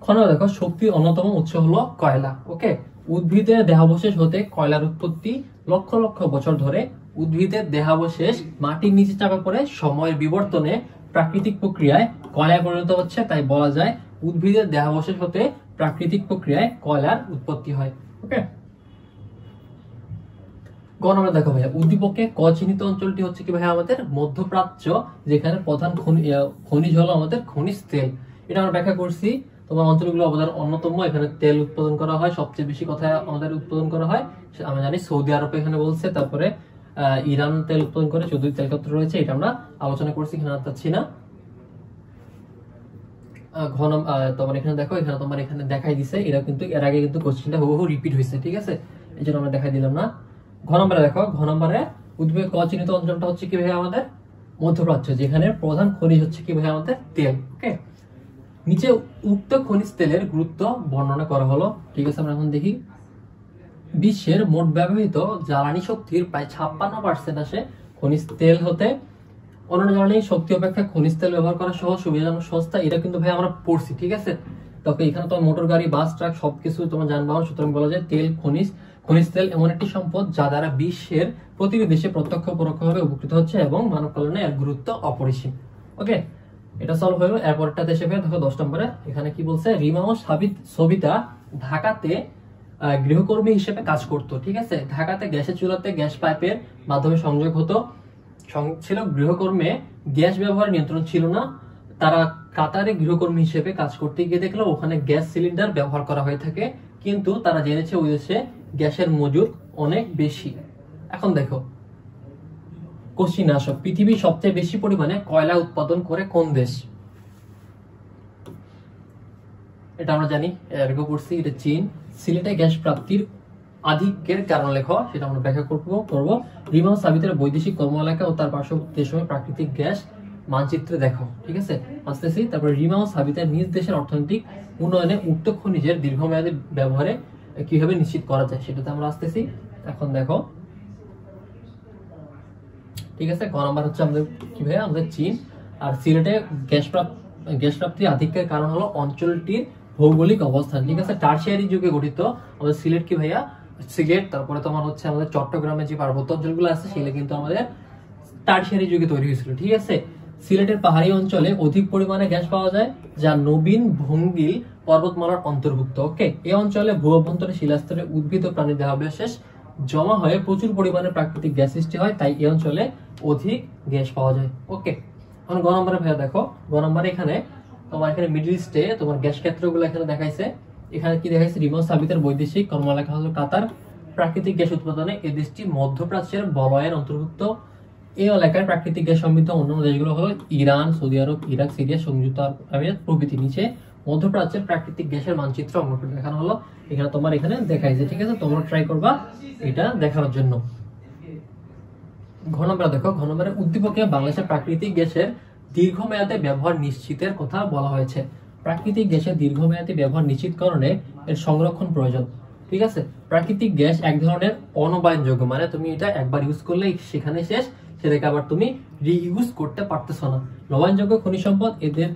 খ নম্বরে দেখো, শক্তির অন্যতম উৎস হলো কয়লা। ওকে, উদ্ভিদের দেহাবশেষ হতে কয়লার উৎপত্তি লক্ষ লক্ষ বছর ধরে। উদ্ভিদের দেহাবশেষ মাটির নিচে চাপা পড়ে সময়ের বিবর্তনে প্রাকৃতিক প্রক্রিয়ায় কয়লায় পরিণত হচ্ছে, তাই বলা যায় উদ্ভিদের দেহাবশেষ হতে প্রাকৃতিক প্রক্রিয়ায় কয়লার উৎপত্তি হয়। ওকে, গ নম্বরে দেখো ভাইয়া, উদ্দীপকে ক চিহ্নিত অঞ্চলটি হচ্ছে কি ভাইয়া আমাদের মধ্যপ্রাচ্য, যেখানে প্রধান খনিজ হলো আমাদের খনিজ তেল। এটা আমরা ব্যাখ্যা করছি। তোমার অঞ্চলগুলো আমাদের অন্যতম, এখানে তেল উৎপাদন করা হয়, সবচেয়ে বেশি কোথায় আমাদের উৎপাদন করা হয় আমরা জানি সৌদি আরব এখানে বলছে, তারপরে ইরান তেল উৎপাদন করে, 14টি তেল ক্ষেত্র রয়েছে, এটা আমরা আলোচনা করছি, এখানে আর যাচ্ছি না। তোমার এখানে দেখো, এখানে তোমার এখানে দেখাই দিছে, এটা কিন্তু এর আগে কিন্তু কোশ্চেনটা হুবহু রিপিট হয়েছে। ঠিক আছে, এই জন্য আমরা দেখাই দিলাম না। ঘ নম্বরে দেখো, ঘ নম্বরে উদ্ভিদের ক চিহ্নিত অঞ্চলটা হচ্ছে কি ভাই আমাদের মধ্যপ্রাচ্য, যেখানে প্রধান খনিজ হচ্ছে কি ভাই আমাদের তেল। ওকে, নিচে উক্ত খনিজ তেলের গুরুত্ব বর্ণনা করা হলো। ঠিক আছে, আমরা এখন দেখি। বিশ্বের মোট ব্যবহৃত জ্বালানি শক্তির প্রায় 56% আসে খনিজ তেল হতে। অন্যান্য জ্বালানি শক্তি অপেক্ষা খনিজ তেল ব্যবহার করা সহজ, সুবিধাজনক, সস্তা, এটা কিন্তু ভাই আমরা পড়ছি। ঠিক আছে, তবে এখানে তো মোটর গাড়ি, বাস, ট্রাক সবকিছু তোমার যানবাহন, সুতরাং বলা যায় তেল খনিজ তেল এমন একটি সম্পদ যা দ্বারা বিশ্বের প্রতিটি দেশে প্রত্যক্ষ পরোক্ষভাবে উপকৃত হচ্ছে এবং মানব কল্যাণে এর গুরুত্ব অপরিসীম। ওকে, এটা সলভ হলো। এরপরটা দেশে দেখো 10 নম্বরে এখানে কি বলছে, রিমা ও সবিতা ঢাকাতে গৃহকর্মী হিসেবে কাজ করত। ঠিক আছে, ঢাকাতে গ্যাসের চুলাতে গ্যাস পাইপের মাধ্যমে সংযোগ হতো, ছিল গৃহকর্মে গ্যাস ব্যবহার নিয়ন্ত্রণ ছিল না। তারা কাতারে গৃহকর্মী হিসেবে কাজ করতে গিয়ে দেখলো ওখানে গ্যাস সিলিন্ডার ব্যবহার করা হয়ে থাকে, কিন্তু তারা জেনেছে ওই দেশে গ্যাসের মজুদ অনেক বেশি। এখন দেখো কোশ্চিন আসো, পৃথিবীর সবচেয়ে বেশি পরিমাণে কয়লা উৎপাদন করে কোন দেশ? এটা আমরা জানি, এর করছি, এটা চীন। সিলেটে গ্যাস প্রাপ্তির আধিক্যের কারণ লেখো, সেটা আমরা ব্যাখ্যা করব। রিমা ও সাবিতের বৈদেশিক কর্ম এলাকা ও তার পার্শ্ববর্তী দেশে প্রাকৃতিক গ্যাস মানচিত্রে দেখো। ঠিক আছে, আসতেছি। তারপরে রিমা ও সাবিতের নিজ দেশের অর্থনৈতিক উন্নয়নে উক্ত খনিজের দীর্ঘমেয়াদী ব্যবহারে কিভাবে নিশ্চিত করা যায়, সেটাতে আমরা আসতেছি। এখন দেখো, ঠিক আছে, ক নাম্বার হচ্ছে আমাদের কিভাবে আমাদের চীন। আর সিলেটে গ্যাস প্রাপ্তির আধিক্যের কারণ হলো অঞ্চলটির ভৌগোলিক অবস্থান। ঠিক আছে, টারশিয়ারি যুগে গঠিত আমাদের সিলেট কি ভাইয়া, সিলেট, তারপরে তোমার হচ্ছে আমাদের চট্টগ্রামের যে পার্বত্য অঞ্চলগুলো আছে সেগুলো কিন্তু আমাদের টারশিয়ারি যুগে তৈরি হয়েছিল। ঠিক আছে, সিলেটের পাহাড়ি অঞ্চলে অধিক পরিমাণে গ্যাস পাওয়া যায়, যা নবীন ভঙ্গিল পর্বতমালার অন্তর্ভুক্ত। ওকে, এই অঞ্চলে ভূ অভ্যন্তরে শিলাস্তরে উদ্ভিদ ও প্রাণীর দেহাবশেষ জমা হয়ে প্রচুর পরিমাণে প্রাকৃতিক গ্যাস সৃষ্টি হয়, তাই এই অঞ্চলে অধিক গ্যাস পাওয়া যায়। ওকে, এখন গ নম্বরে ভাইয়া দেখো, গ নম্বরে এখানে তোমার এখানে মিডল ইস্টে তোমার গ্যাস ক্ষেত্রগুলো এখানে দেখাইছে। এখানে কি দেখাইছে, রিমন সাবিতের বৈদেশিক কর্মশালা হলো কাতার। প্রাকৃতিক গ্যাস উৎপাদনে এই দেশটি মধ্যপ্রাচ্যের বলয়ের অন্তর্ভুক্ত। এই এলাকায় প্রাকৃতিক গ্যাস সমৃদ্ধ অন্যান্য দেশগুলো হলো ইরান, সৌদি আরব, ইরাক, সিরিয়া, সংযুক্ত আরব আমিরাত প্রভৃতি। নিচে মধ্যপ্রাচ্যের প্রাকৃতিক গ্যাসের মানচিত্র অঙ্কন করে দেখানো হলো। এখানে তোমার এখানে দেখাইছে, ঠিক আছে, তোমরা ট্রাই করবা এটা দেখানোর জন্য। ঘ নম্বর দেখো, ঘ নম্বরে উদ্দীপকে বাংলাদেশের প্রাকৃতিক গ্যাসের দীর্ঘমেয়াদে ব্যবহার নিশ্চিতের কথা বলা হয়েছে। প্রাকৃতিক গ্যাসের দীর্ঘমেয়াদী ব্যবহার নিশ্চিতকরণে এর সংরক্ষণ প্রয়োজন। ঠিক আছে, প্রাকৃতিক গ্যাস এক ধরনের অনবায়নযোগ্য, মানে তুমি এটা একবার ইউজ করলে সেখানে শেষ, সেটাকে আবার তুমি রিইউজ করতে পারতেছো না। নবায়নযোগ্য খনিজ সম্পদ, এদের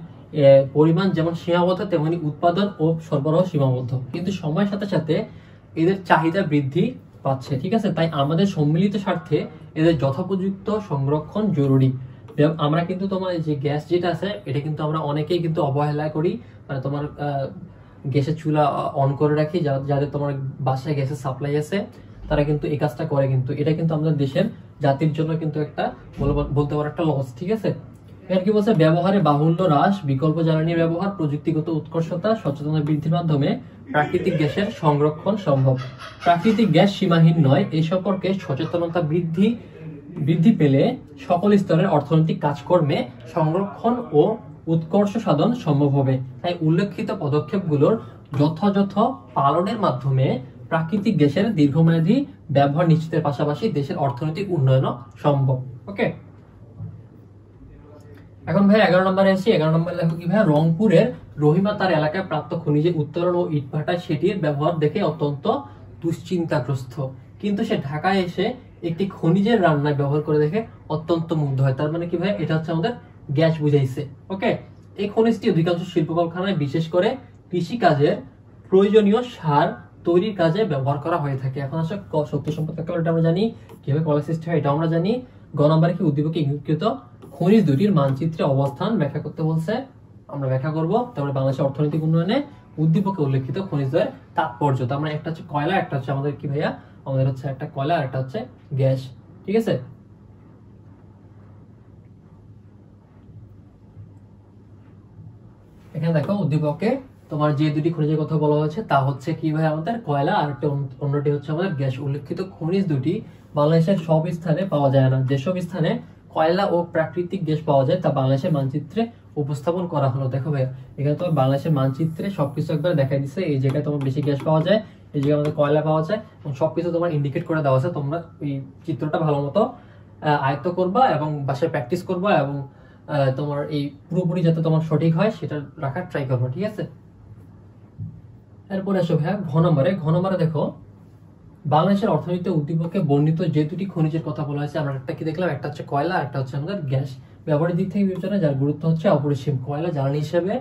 পরিমাণ যেমন সীমাবদ্ধ তেমনি উৎপাদন ও সরবরাহ সীমাবদ্ধ, কিন্তু সময়ের সাথে সাথে এদের চাহিদা বৃদ্ধি পাচ্ছে। ঠিক আছে, তাই আমাদের সম্মিলিত স্বার্থে এদের যথোপযুক্ত সংরক্ষণ জরুরি। আমরা কিন্তু তোমার যে গ্যাস যেটা আছে এটা কিন্তু আমরা অনেকেই কিন্তু অবহেলা করি, মানে তোমার গ্যাসের চুলা অন করে রাখি, যাদের তোমার বাসায় গ্যাসের সাপ্লাই আছে তারা কিন্তু এই কাজটা করে, কিন্তু এটা কিন্তু আমাদের দেশের জাতির জন্য কিন্তু একটা বলতে পারো একটা লস। ঠিক আছে, এর কি বলছে, ব্যবহারে বাহুল্য হ্রাস, বিকল্প জ্বালানির ব্যবহার, প্রযুক্তিগত উৎকর্ষতা, সচেতনতা বৃদ্ধির মাধ্যমে প্রাকৃতিক গ্যাসের সংরক্ষণ সম্ভব। প্রাকৃতিক গ্যাস সীমাহীন নয়, এই সম্পর্কে সচেতনতা বৃদ্ধি পেলে সকল স্তরের অর্থনৈতিক কাজকর্মে সংরক্ষণ ও উৎকর্ষ সাধন সম্ভব হবে। তাই উল্লেখিত পদক্ষেপগুলোর যথাযথ পালনের মাধ্যমে প্রাকৃতিক গ্যাসের দীর্ঘমেয়াদী ব্যবহার নিশ্চিতের পাশাপাশি দেশের অর্থনৈতিক উন্নয়ন সম্ভব। ওকে, এখন ভাই 11 নম্বরে আসি। 11 নম্বরে দেখো কি ভাই, রংপুরের রহিমা তার এলাকায় প্রাপ্ত খনিজের উত্তোলন ও ইটভাটা সেটির ব্যবহার দেখে অত্যন্ত দুশ্চিন্তাগ্রস্ত, কিন্তু সে ঢাকায় এসে একটি খনিজের রান্নায় ব্যবহার করে দেখে অত্যন্ত মুগ্ধ হয়। তার মানে কি ভাই, এটা হচ্ছে আমাদের গ্যাস বুঝাইছে। ওকে, এই খনিজটি অধিকাংশ শিল্প কলকারখানায় বিশেষ করে কৃষি কাজের প্রয়োজনীয় সার তৈরির কাজে ব্যবহার করা হয়ে থাকে। এখন আসলে শক্তি সম্পদ কাকে বলে আমরা জানি, কিভাবে কলা সৃষ্টি হয় এটা আমরা জানি। গ নম্বরে কি উদ্দীপকে ইঙ্গিতকৃত খনিজ দুটির মানচিত্রে অবস্থান ব্যাখ্যা করতে বলছে, আমরা ব্যাখ্যা করব। তারপরে বাংলাদেশের অর্থনৈতিক উন্নয়নে উদ্দীপকে উল্লেখিত খনিজের তাৎপর্য। তার মানে একটা হচ্ছে কয়লা, একটা হচ্ছে আমাদের কি ভাইয়া, আমাদের হচ্ছে একটা কয়লা আর একটা হচ্ছে গ্যাস। ঠিক আছে, এখানে দেখো উদ্দীপকে তোমার যে দুটি খনিজের কথা বলা হয়েছে তা হচ্ছে কি ভাই, আমাদের কয়লা আর একটা অন্যটি হচ্ছে আমাদের গ্যাস। উল্লেখিত খনিজ দুটি বাংলাদেশের সব স্থানে পাওয়া যায় না। যেসব স্থানে কয়লা ও প্রাকৃতিক গ্যাস পাওয়া যায় তা বাংলাদেশের মানচিত্রে উপস্থাপন করা হলো। দেখো ভাই, এখানে তোমার বাংলাদেশের মানচিত্রে সবকিছু একবার দেখাই দিচ্ছে, এই জায়গায় তোমার বেশি গ্যাস পাওয়া যায়, এই জায়গায় আমাদের কয়লা পাওয়া যায়, এবং সবকিছু তোমার ইন্ডিকেট করে দেওয়া আছে। তোমরা এই চিত্রটা ভালো মতো আয়ত্ত করবা এবং বাসায় প্র্যাকটিস করবা, এবং তোমার এই পুরোপুরি যাতে তোমার সঠিক হয় সেটা রাখার ট্রাই করবা। ঠিক আছে, এরপরে আসো ভাইয়া ঘ নম্বরে দেখো, বাংলাদেশের অর্থনীতিতে উদ্দীপকে বর্ণিত যে দুটি খনিজের কথা বলা হয়েছে, আমরা একটা কি দেখলাম, একটা হচ্ছে কয়লা, একটা হচ্ছে আমাদের গ্যাস। ব্যবহারের দিক থেকে বিবেচনায় যার গুরুত্ব হচ্ছে অপরিসীম। কয়লা জ্বালানি হিসেবে,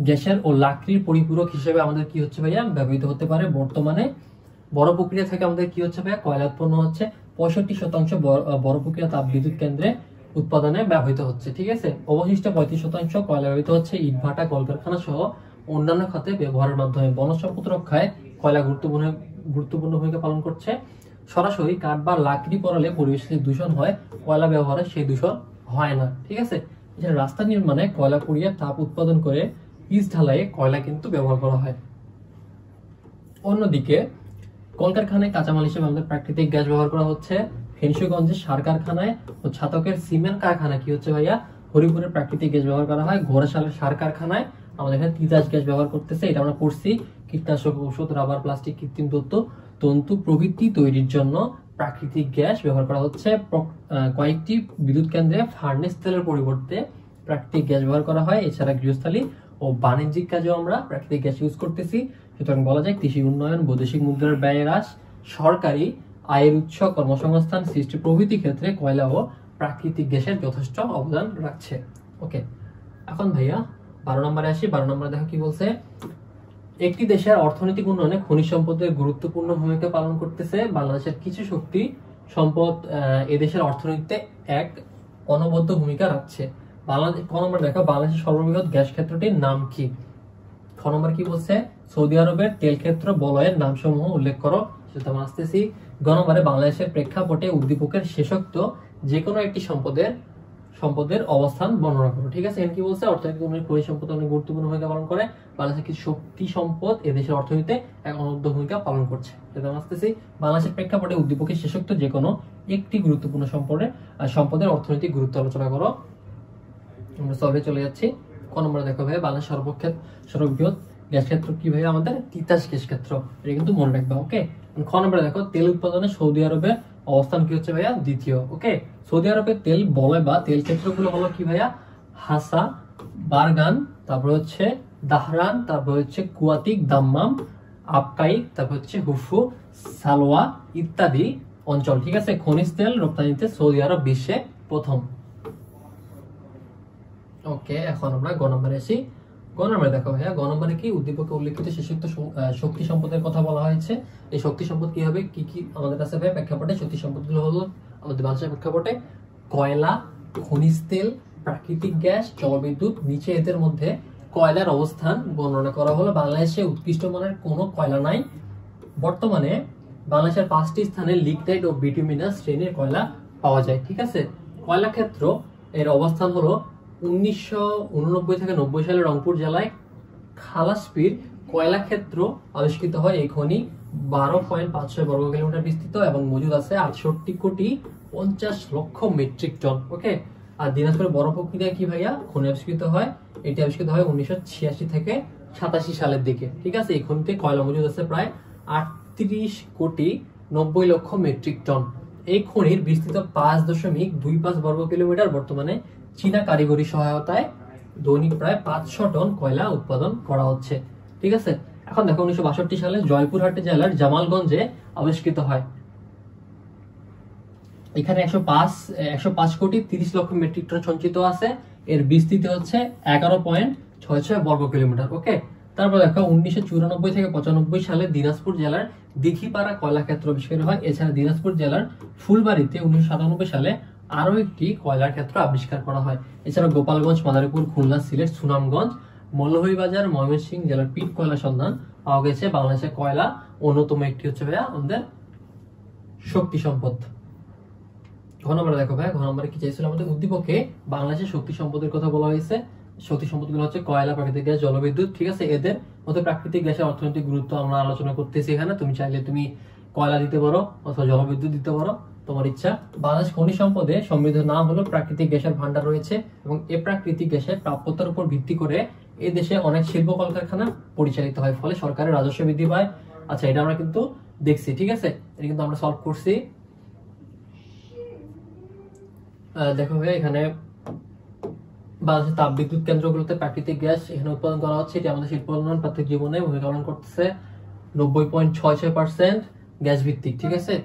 গ্যাসের ও লাকড়ির পরিপূরক হিসেবে আমাদের কি হচ্ছে ভাইয়া ব্যবহৃত হতে পারে। বর্তমানে বড় প্রক্রিয়া থেকে আমাদের কি হচ্ছে ভাইয়া, কয়লা উৎপন্ন হচ্ছে। 65% বড় প্রক্রিয়া তাপ বিদ্যুৎ কেন্দ্রে উৎপাদনে ব্যবহৃত হচ্ছে। ঠিক আছে, অবশিষ্ট 35% কয়লা ব্যবহৃত হচ্ছে ইটভাটা, কলকারখানা সহ অন্যান্য খাতে ব্যবহারের মাধ্যমে। বনজ সম্পদ রক্ষায় কয়লা গুরুত্বপূর্ণ ভূমিকা পালন করছে। সরাসরি কাঠ বা লাকড়ি পড়ালে পরিবেশের দূষণ হয়, কয়লা ব্যবহারে সেই দূষণ হয় না। ঠিক আছে, এছাড়া রাস্তা নির্মাণে কয়লা পুড়িয়ে তাপ উৎপাদন করে পিচ ঢালাইয়ে কয়লা কিন্তু ব্যবহার করা হয়। অন্যদিকে কলকারখানায় কাঁচামাল হিসেবে আমাদের প্রাকৃতিক গ্যাস ব্যবহার করা হচ্ছে। ফেঞ্চুগঞ্জের সার কারখানায় ও ছাতকের সিমেন্ট কারখানায় কি হচ্ছে ভাইয়া, হরিপুরের প্রাকৃতিক গ্যাস ব্যবহার করা হয়। ঘোড়াশালের সার কারখানায় আমাদের এখানে তিতাস গ্যাস ব্যবহার করতেছে, এটা আমরা পড়ছি। কীটনাশক, ঔষধ, রাবার, প্লাস্টিক, কৃত্রিম তন্তু প্রভৃতি তৈরির জন্য প্রাকৃতিক গ্যাস ব্যবহার করা হচ্ছে। কয়েকটি বিদ্যুৎ কেন্দ্রে ফার্নেস তেলের পরিবর্তে প্রাকৃতিক গ্যাস ব্যবহার করা হয়। এছাড়া গৃহস্থালী ও বাণিজ্যিক কাজেও আমরা প্রাকৃতিক গ্যাস ইউজ করতেছি। সুতরাং বলা যায় কৃষি উন্নয়ন, বৈদেশিক মুদ্রার ব্যয় হ্রাস, সরকারি আয়ের উৎস, কর্মসংস্থান সৃষ্টি প্রভৃতি ক্ষেত্রে কয়লা ও প্রাকৃতিক গ্যাসের যথেষ্ট অবদান রাখছে। ওকে, এখন ভাইয়া 12 নম্বরে আসি। 12 নম্বরে দেখো কি বলছে, একটি দেশের অর্থনৈতিক উন্নয়নে খনিজ সম্পদের গুরুত্বপূর্ণ ভূমিকা পালন করতেছে। বাংলাদেশের কিছু শক্তি সম্পদ এদেশের অর্থনীতিতে এক অনবদ্য ভূমিকা রাখছে। ক নম্বর দেখো, বাংলাদেশের সর্ববৃহৎ গ্যাস ক্ষেত্রটির নাম কি। খ নম্বর কি বলছে, সৌদি আরবের তেল ক্ষেত্র বলয়ের নামসমূহ উল্লেখ করো, সেটা আমরা আসতেছি। গ নম্বরে বাংলাদেশের প্রেক্ষাপটে উদ্দীপকের শেষোক্ত যে কোনো একটি সম্পদের অবস্থান বর্ণনা করো। ঠিক আছে, এখানে কি বলছে, অর্থনৈতিক উন্নয়নে খনিজ সম্পদ অনেক গুরুত্বপূর্ণ ভূমিকা পালন করে। বাংলাদেশের কিছু শক্তি সম্পদ এদেশের অর্থনীতিতে এক অনবদ্য ভূমিকা পালন করছে। আসতেছি, বাংলাদেশের প্রেক্ষাপটে উদ্দীপকের শেষোক্ত যে কোনো একটি গুরুত্বপূর্ণ সম্পদের অর্থনৈতিক গুরুত্ব আলোচনা করো। আমরা সলভে চলে যাচ্ছি। ক নম্বরে দেখো ভাই, বাংলাদেশ সর্ববৃহৎ গ্যাস ক্ষেত্র কি ভাই, আমাদের তিতাস গ্যাস ক্ষেত্র, এটা কিন্তু মনে রাখবা। ওকে, খ নম্বরে দেখো, তেল উৎপাদনে সৌদি আরবের অবস্থান কি হচ্ছে ভাইয়া, দ্বিতীয়। ওকে, সৌদি আরবের তেল বলয় বা তেল ক্ষেত্রগুলো হলো কি ভাইয়া, হাসা, বারগান, তারপর হচ্ছে দাহরান, তারপর হচ্ছে কুয়াতিক, দাম্মাম, আবকাই, তারপর হচ্ছে হুফু, সালোয়া ইত্যাদি অঞ্চল। ঠিক আছে, খনিজ তেল রপ্তানিতে সৌদি আরব বিশ্বে প্রথম। ওকে, এখন আমরা গ নম্বরে আসি। গ নম্বরে দেখো ভাইয়া, গ নম্বরে কি উদ্দীপকে উল্লেখিত শেষোক্ত শক্তি সম্পদের কথা বলা হয়েছে। এই শক্তি সম্পদ কি হবে, কি কি আমাদের কাছে ভাই প্রেক্ষাপটে শক্তি সম্পদগুলো হলো আমাদের বাংলাদেশের প্রেক্ষাপটে কয়লা, খনিজ তেল, প্রাকৃতিক গ্যাস, জলবিদ্যুৎ। নিচে এদের মধ্যে কয়লার অবস্থান বর্ণনা করা হলো। বাংলাদেশে উৎকৃষ্ট মানের কোনো কয়লা নাই। বর্তমানে বাংলাদেশের 5টি স্থানে লিগনাইট ও বিটুমিনাস শ্রেণীর কয়লা পাওয়া যায়। ঠিক আছে, কয়লা ক্ষেত্র এর অবস্থান হলো 1989 থেকে 90 সালে রংপুর জেলায় খালাসপীর কয়লা ক্ষেত্র আবিষ্কৃত হয়। এই খনি 12.56 বর্গ কিলোমিটার বিস্তৃত এবং মজুদ আছে 68,50,00,000 মেট্রিক টন। ওকে, আর দিনাজপুরের বড় প্রক্রিয়া কি ভাইয়া, খনি আবিষ্কৃত হয়, এটি আবিষ্কৃত হয় 1986 থেকে 87 সালের দিকে। ঠিক আছে, এই খনিতে কয়লা মজুদ আছে প্রায় 38,90,00,000 মেট্রিক টন। এই খনির বিস্তৃত 5.25 বর্গ কিলোমিটার। বর্তমানে চীনা কারিগরি সহায়তায় দৈনিক প্রায় 500 টন কয়লা উৎপাদন করা হচ্ছে। ঠিক আছে, এখন দেখো 1962 সালে জয়পুরহাট জেলার জামালগঞ্জে আবিষ্কৃত হয়। এখানে 105,30,00,000 মেট্রিক টন সঞ্চিত আছে। এর বিস্তৃতি হচ্ছে 11.66 বর্গ কিলোমিটার। ওকে, তারপর দেখো 1994 থেকে 95 সালে দিনাজপুর জেলার দিঘিপাড়া কয়লা ক্ষেত্র আবিষ্কার হয়। এছাড়া দিনাজপুর জেলার ফুলবাড়িতে 1997 সালে আরো একটি কয়লার ক্ষেত্র আবিষ্কার করা হয়। এছাড়া গোপালগঞ্জ, মাদারীপুর, খুলনা, সিলেট, সুনামগঞ্জ, মৌলভীবাজার, ময়মনসিংহ জেলার পিট কয়লা সন্ধান পাওয়া গেছে। বাংলাদেশের কয়লা অন্যতম একটি হচ্ছে ভাইয়া আমাদের শক্তি সম্পদ। ঘ নম্বরে দেখো ভাইয়া, ঘ নম্বরে কি চাইছিল আমাদের উদ্দীপকে বাংলাদেশের শক্তি সম্পদের কথা বলা হয়েছে। শক্তি সম্পদগুলো হচ্ছে কয়লা, প্রাকৃতিক গ্যাস, জলবিদ্যুৎ। ঠিক আছে, এদের মধ্যে প্রাকৃতিক গ্যাসের অর্থনৈতিক গুরুত্ব আমরা আলোচনা করতেছি এখানে। তুমি চাইলে তুমি কয়লা দিতে পারো অথবা জলবিদ্যুৎ দিতে পারো, তোমার ইচ্ছা। বাংলাদেশ খনিজ সম্পদে সমৃদ্ধ না হলেও প্রাকৃতিক গ্যাসের ভান্ডার রয়েছে এবং এই প্রাকৃতিক গ্যাসের প্রাপ্যতার উপর ভিত্তি করে এই দেশে অনেক শিল্প কলকারখানা পরিচালিত হয়, ফলে সরকারের রাজস্ব বৃদ্ধি পায়। আচ্ছা, এটা আমরা কিন্তু দেখছি। ঠিক আছে, এটা কিন্তু আমরা সলভ করছি। দেখো ভাই, এখানে বাংলাদেশের তাপবিদ্যুৎ কেন্দ্রগুলোতে প্রাকৃতিক গ্যাস এখানে উৎপাদন করা হচ্ছে। এটি আমাদের শিল্প উন্নয়ন প্রাথমিক জীবনে ভূমিকা পালন করতেছে। 90.66% গ্যাস ভিত্তিক। ঠিক আছে,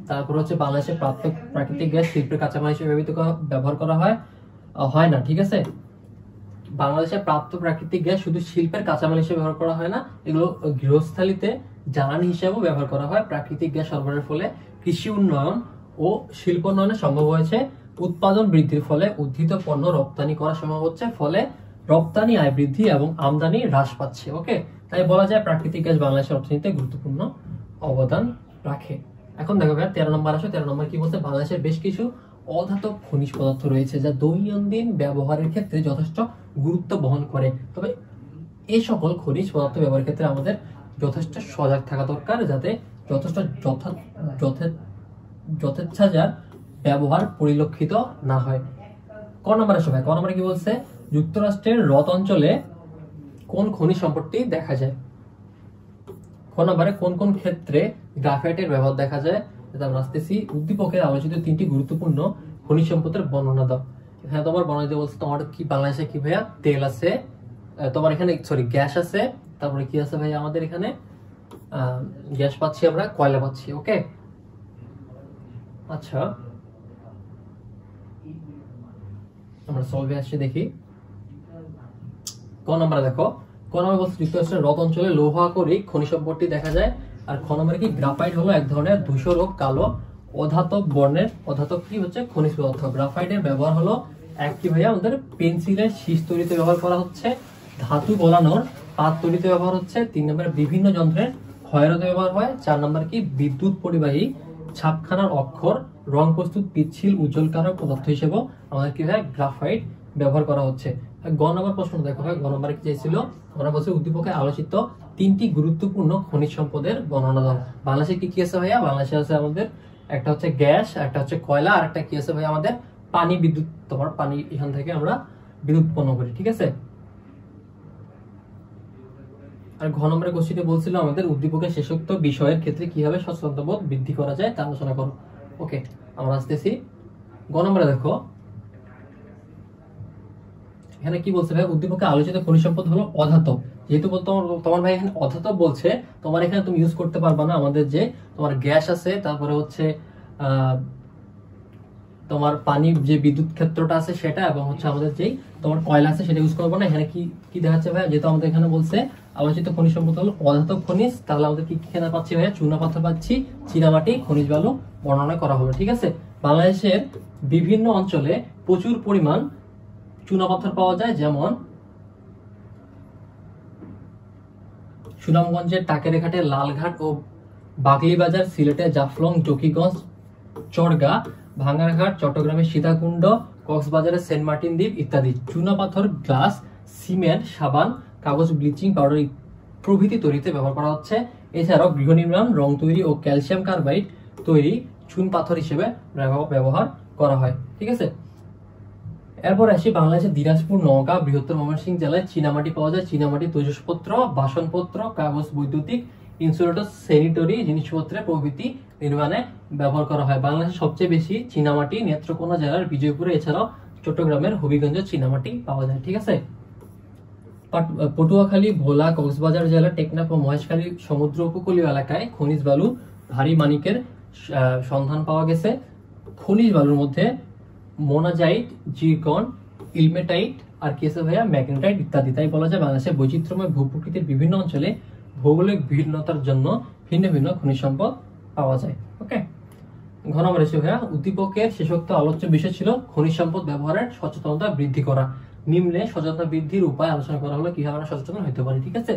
তারপর হচ্ছে বাংলাদেশে প্রাপ্ত প্রাকৃতিক গ্যাস শিল্পের কাঁচামাল হিসেবে ব্যবহার করা হয় না। ঠিক আছে, বাংলাদেশে প্রাপ্ত প্রাকৃতিক গ্যাস শুধু শিল্পের কাঁচামাল হিসেবে ব্যবহার করা হয় না, এগুলো গৃহস্থালিতে জ্বালানি হিসেবেও ব্যবহার করা হয়। প্রাকৃতিক গ্যাস সরবরাহের ফলে কৃষি উন্নয়ন ও শিল্প উন্নয়নে সম্ভব হয়েছে। উৎপাদন বৃদ্ধির ফলে উদ্ভিদ পণ্য রপ্তানি করা সম্ভব হচ্ছে, ফলে রপ্তানি আয় বৃদ্ধি এবং আমদানি হ্রাস পাচ্ছে। ওকে, তাই বলা যায় প্রাকৃতিক গ্যাস বাংলাদেশের অর্থনীতিতে গুরুত্বপূর্ণ অবদান রাখে। এখন দেখো ভাই 13 নম্বর আসো। 13 নম্বর কি বলছে, বাংলাদেশের বেশ কিছু অধাতব খনিজ পদার্থ রয়েছে যা দৈনন্দিন ব্যবহারের ক্ষেত্রে যথেষ্ট গুরুত্ব বহন করে। তবে এই সকল খনিজ পদার্থ ব্যবহারের ক্ষেত্রে আমাদের যথেষ্ট সজাগ থাকা দরকার, যাতে যথেষ্ট যথেচ্ছাচার ব্যবহার পরিলক্ষিত না হয়। ক নম্বরে আসো ভাই, ক নম্বরে কি বলছে, যুক্তরাষ্ট্রের হ্রদ অঞ্চলে কোন খনিজ সম্পদটি দেখা যায়। খ নম্বরে কোন কোন ক্ষেত্রে গ্রাফাইটের ব্যবহার দেখা যায়। আমরা আসতেছি, উদ্দীপকের আলোচিত 3টি গুরুত্বপূর্ণ খনিজ সম্পদের বর্ণনা দাও। এখানে তোমার বর্ণনা দিতে বলছে, তোমার কি বাংলাদেশে কি ভাইয়া তেল আছে, তোমার এখানে গ্যাস আছে, তারপরে কি আছে ভাইয়া আমাদের এখানে গ্যাস পাচ্ছি, আমরা কয়লা পাচ্ছি। ওকে, আচ্ছা আমরা সলভে আসছি, দেখি ক নম্বরে দেখো। ক নম্বরে বলছে যুক্তরাষ্ট্রের হ্রদ অঞ্চলে লৌহ আকরিক খনিজ সম্পদটি দেখা যায়। আর খ নম্বরে কি, গ্রাফাইট হলো এক ধরনের ধূসর ও কালো অধাতব বর্ণের অধাতব কি হচ্ছে খনিজ পদার্থ। গ্রাফাইটের ব্যবহার হলো একটি ভাইয়া আমাদের পেন্সিলের শীষ তৈরিতে ব্যবহার করা হচ্ছে, ধাতু গলানোর পাত তৈরিতে ব্যবহার হচ্ছে। 3 নম্বরে বিভিন্ন যন্ত্রের ক্ষয় রোধে ব্যবহার হয়। 4 নম্বর কি, বিদ্যুৎ পরিবাহী ছাপখানার অক্ষর রং প্রস্তুত, পিচ্ছিল, উজ্জ্বলকারক পদার্থ হিসেবেও আমাদের কি হয় গ্রাফাইট ব্যবহার করা হচ্ছে। গ নম্বর প্রশ্ন দেখো ভাই, গ নম্বরে কি চাইছিল, আমরা বলছি উদ্দীপকে আলোচিত 3টি গুরুত্বপূর্ণ খনিজ সম্পদের বর্ণনা দাও। বাংলাদেশে কি কি আছে ভাইয়া? বাংলাদেশে আছে আমাদের একটা হচ্ছে গ্যাস, একটা হচ্ছে কয়লা, আর একটা কি আছে ভাই আমাদের পানি, বিদ্যুৎ। তোমার পানি এখান থেকে আমরা বিদ্যুৎ উৎপন্ন করি, ঠিক আছে। আর ঘ নম্বরের কোশ্চেনে বলছিল আমাদের উদ্দীপকের শেষোক্ত বিষয়ের ক্ষেত্রে কিভাবে সচেতনতাবোধ বৃদ্ধি করা যায় তা আলোচনা করো। ওকে, আমরা আসতেছি গ নম্বরে। দেখো এখানে কি বলছে ভাই, উদ্দীপকে আলোচিত খনিজ সম্পদ হলো অধাতব। যেহেতু তোমার ভাই এখানে অধাতব বলছে, তোমার এখানে তুমি ইউজ করতে পারবা না আমাদের যে তোমার গ্যাস আছে, তারপরে হচ্ছে তোমার পানির যে বিদ্যুৎ ক্ষেত্রটা আছে সেটা, এবং হচ্ছে আমাদের যেই তোমার কয়লা আছে সেটা ইউজ করবো না। এখানে কি কি দেখাচ্ছে ভাই, যেহেতু আমাদের এখানে বলছে আলোচিত খনিজ সম্পদ হলো অধাতব খনিজ, তাহলে আমাদের কি এখানে পাচ্ছি ভাইয়া? চুনা পাথর পাচ্ছি, চীনামাটি, খনিজ বালু বর্ণনা করা হলো, ঠিক আছে। বাংলাদেশের বিভিন্ন অঞ্চলে প্রচুর পরিমাণ চুনাপাথর পাওয়া যায়, যেমন সুনামগঞ্জের টাকেরঘাটে লালঘাট ও বাগলিবাজার, সিলেটে জাফলং, জকিগঞ্জ, চরগা, ভাঙ্গারঘাট, চট্টগ্রামের সীতাকুণ্ড, কক্সবাজারের সেন্ট মার্টিন দ্বীপ ইত্যাদি। চুনাপাথর গ্লাস, সিমেন্ট, সাবান, কাগজ, ব্লিচিং পাউডার প্রভৃতি তৈরিতে ব্যবহার করা হচ্ছে। এছাড়াও গৃহ নির্মাণ, রং তৈরি ও ক্যালসিয়াম কার্বাইড তৈরি চুন পাথর হিসেবে ব্যবহার করা হয়, ঠিক আছে। এরপর আসি বাংলাদেশের দিনাজপুর, নওগাঁ, বৃহত্তর ময়মনসিংহ জেলায় চীনামাটি পাওয়া যায়। চীনামাটি তৈজসপত্র, বাসনপত্র, কাগজ, বৈদ্যুতিক, ইনসুলেটর, স্যানিটারি জিনিসপত্রে প্রভৃতি নির্মাণে ব্যবহার করা হয়। বাংলাদেশের সবচেয়ে বেশি চীনামাটি নেত্রকোনা জেলার বিজয়পুরে, এছাড়াও চট্টগ্রামের হবিগঞ্জে চীনামাটি পাওয়া যায়, ঠিক আছে। পটুয়াখালী, ভোলা, কক্সবাজার জেলার টেকনাফ ও মহেশখালী সমুদ্র উপকূলীয় এলাকায় খনিজ বালু, ভারী মানিকের সন্ধান পাওয়া গেছে। খনিজ বালুর মধ্যে মোনাজাইট, জিরকন, ইলমেটাইট আর কি আছে ভাইয়া ম্যাগনেটাইট ইত্যাদি। তাই বলা যায় বাংলাদেশের বৈচিত্র্যময় ভূপ্রকৃতির বিভিন্ন অঞ্চলে ভৌগোলিক ভিন্নতার জন্য ভিন্ন ভিন্ন খনিজ সম্পদ পাওয়া যায়। ওকে, ঘ নম্বর এসে ভাইয়া, উদ্দীপকের শেষোক্ত আলোচ্য বিষয় ছিল খনিজ সম্পদ ব্যবহারের সচেতনতা বৃদ্ধি করা। নিম্নে সচেতনতা বৃদ্ধির উপায় আলোচনা করা হলো কিভাবে আমরা সচেতন হতে পারি, ঠিক আছে।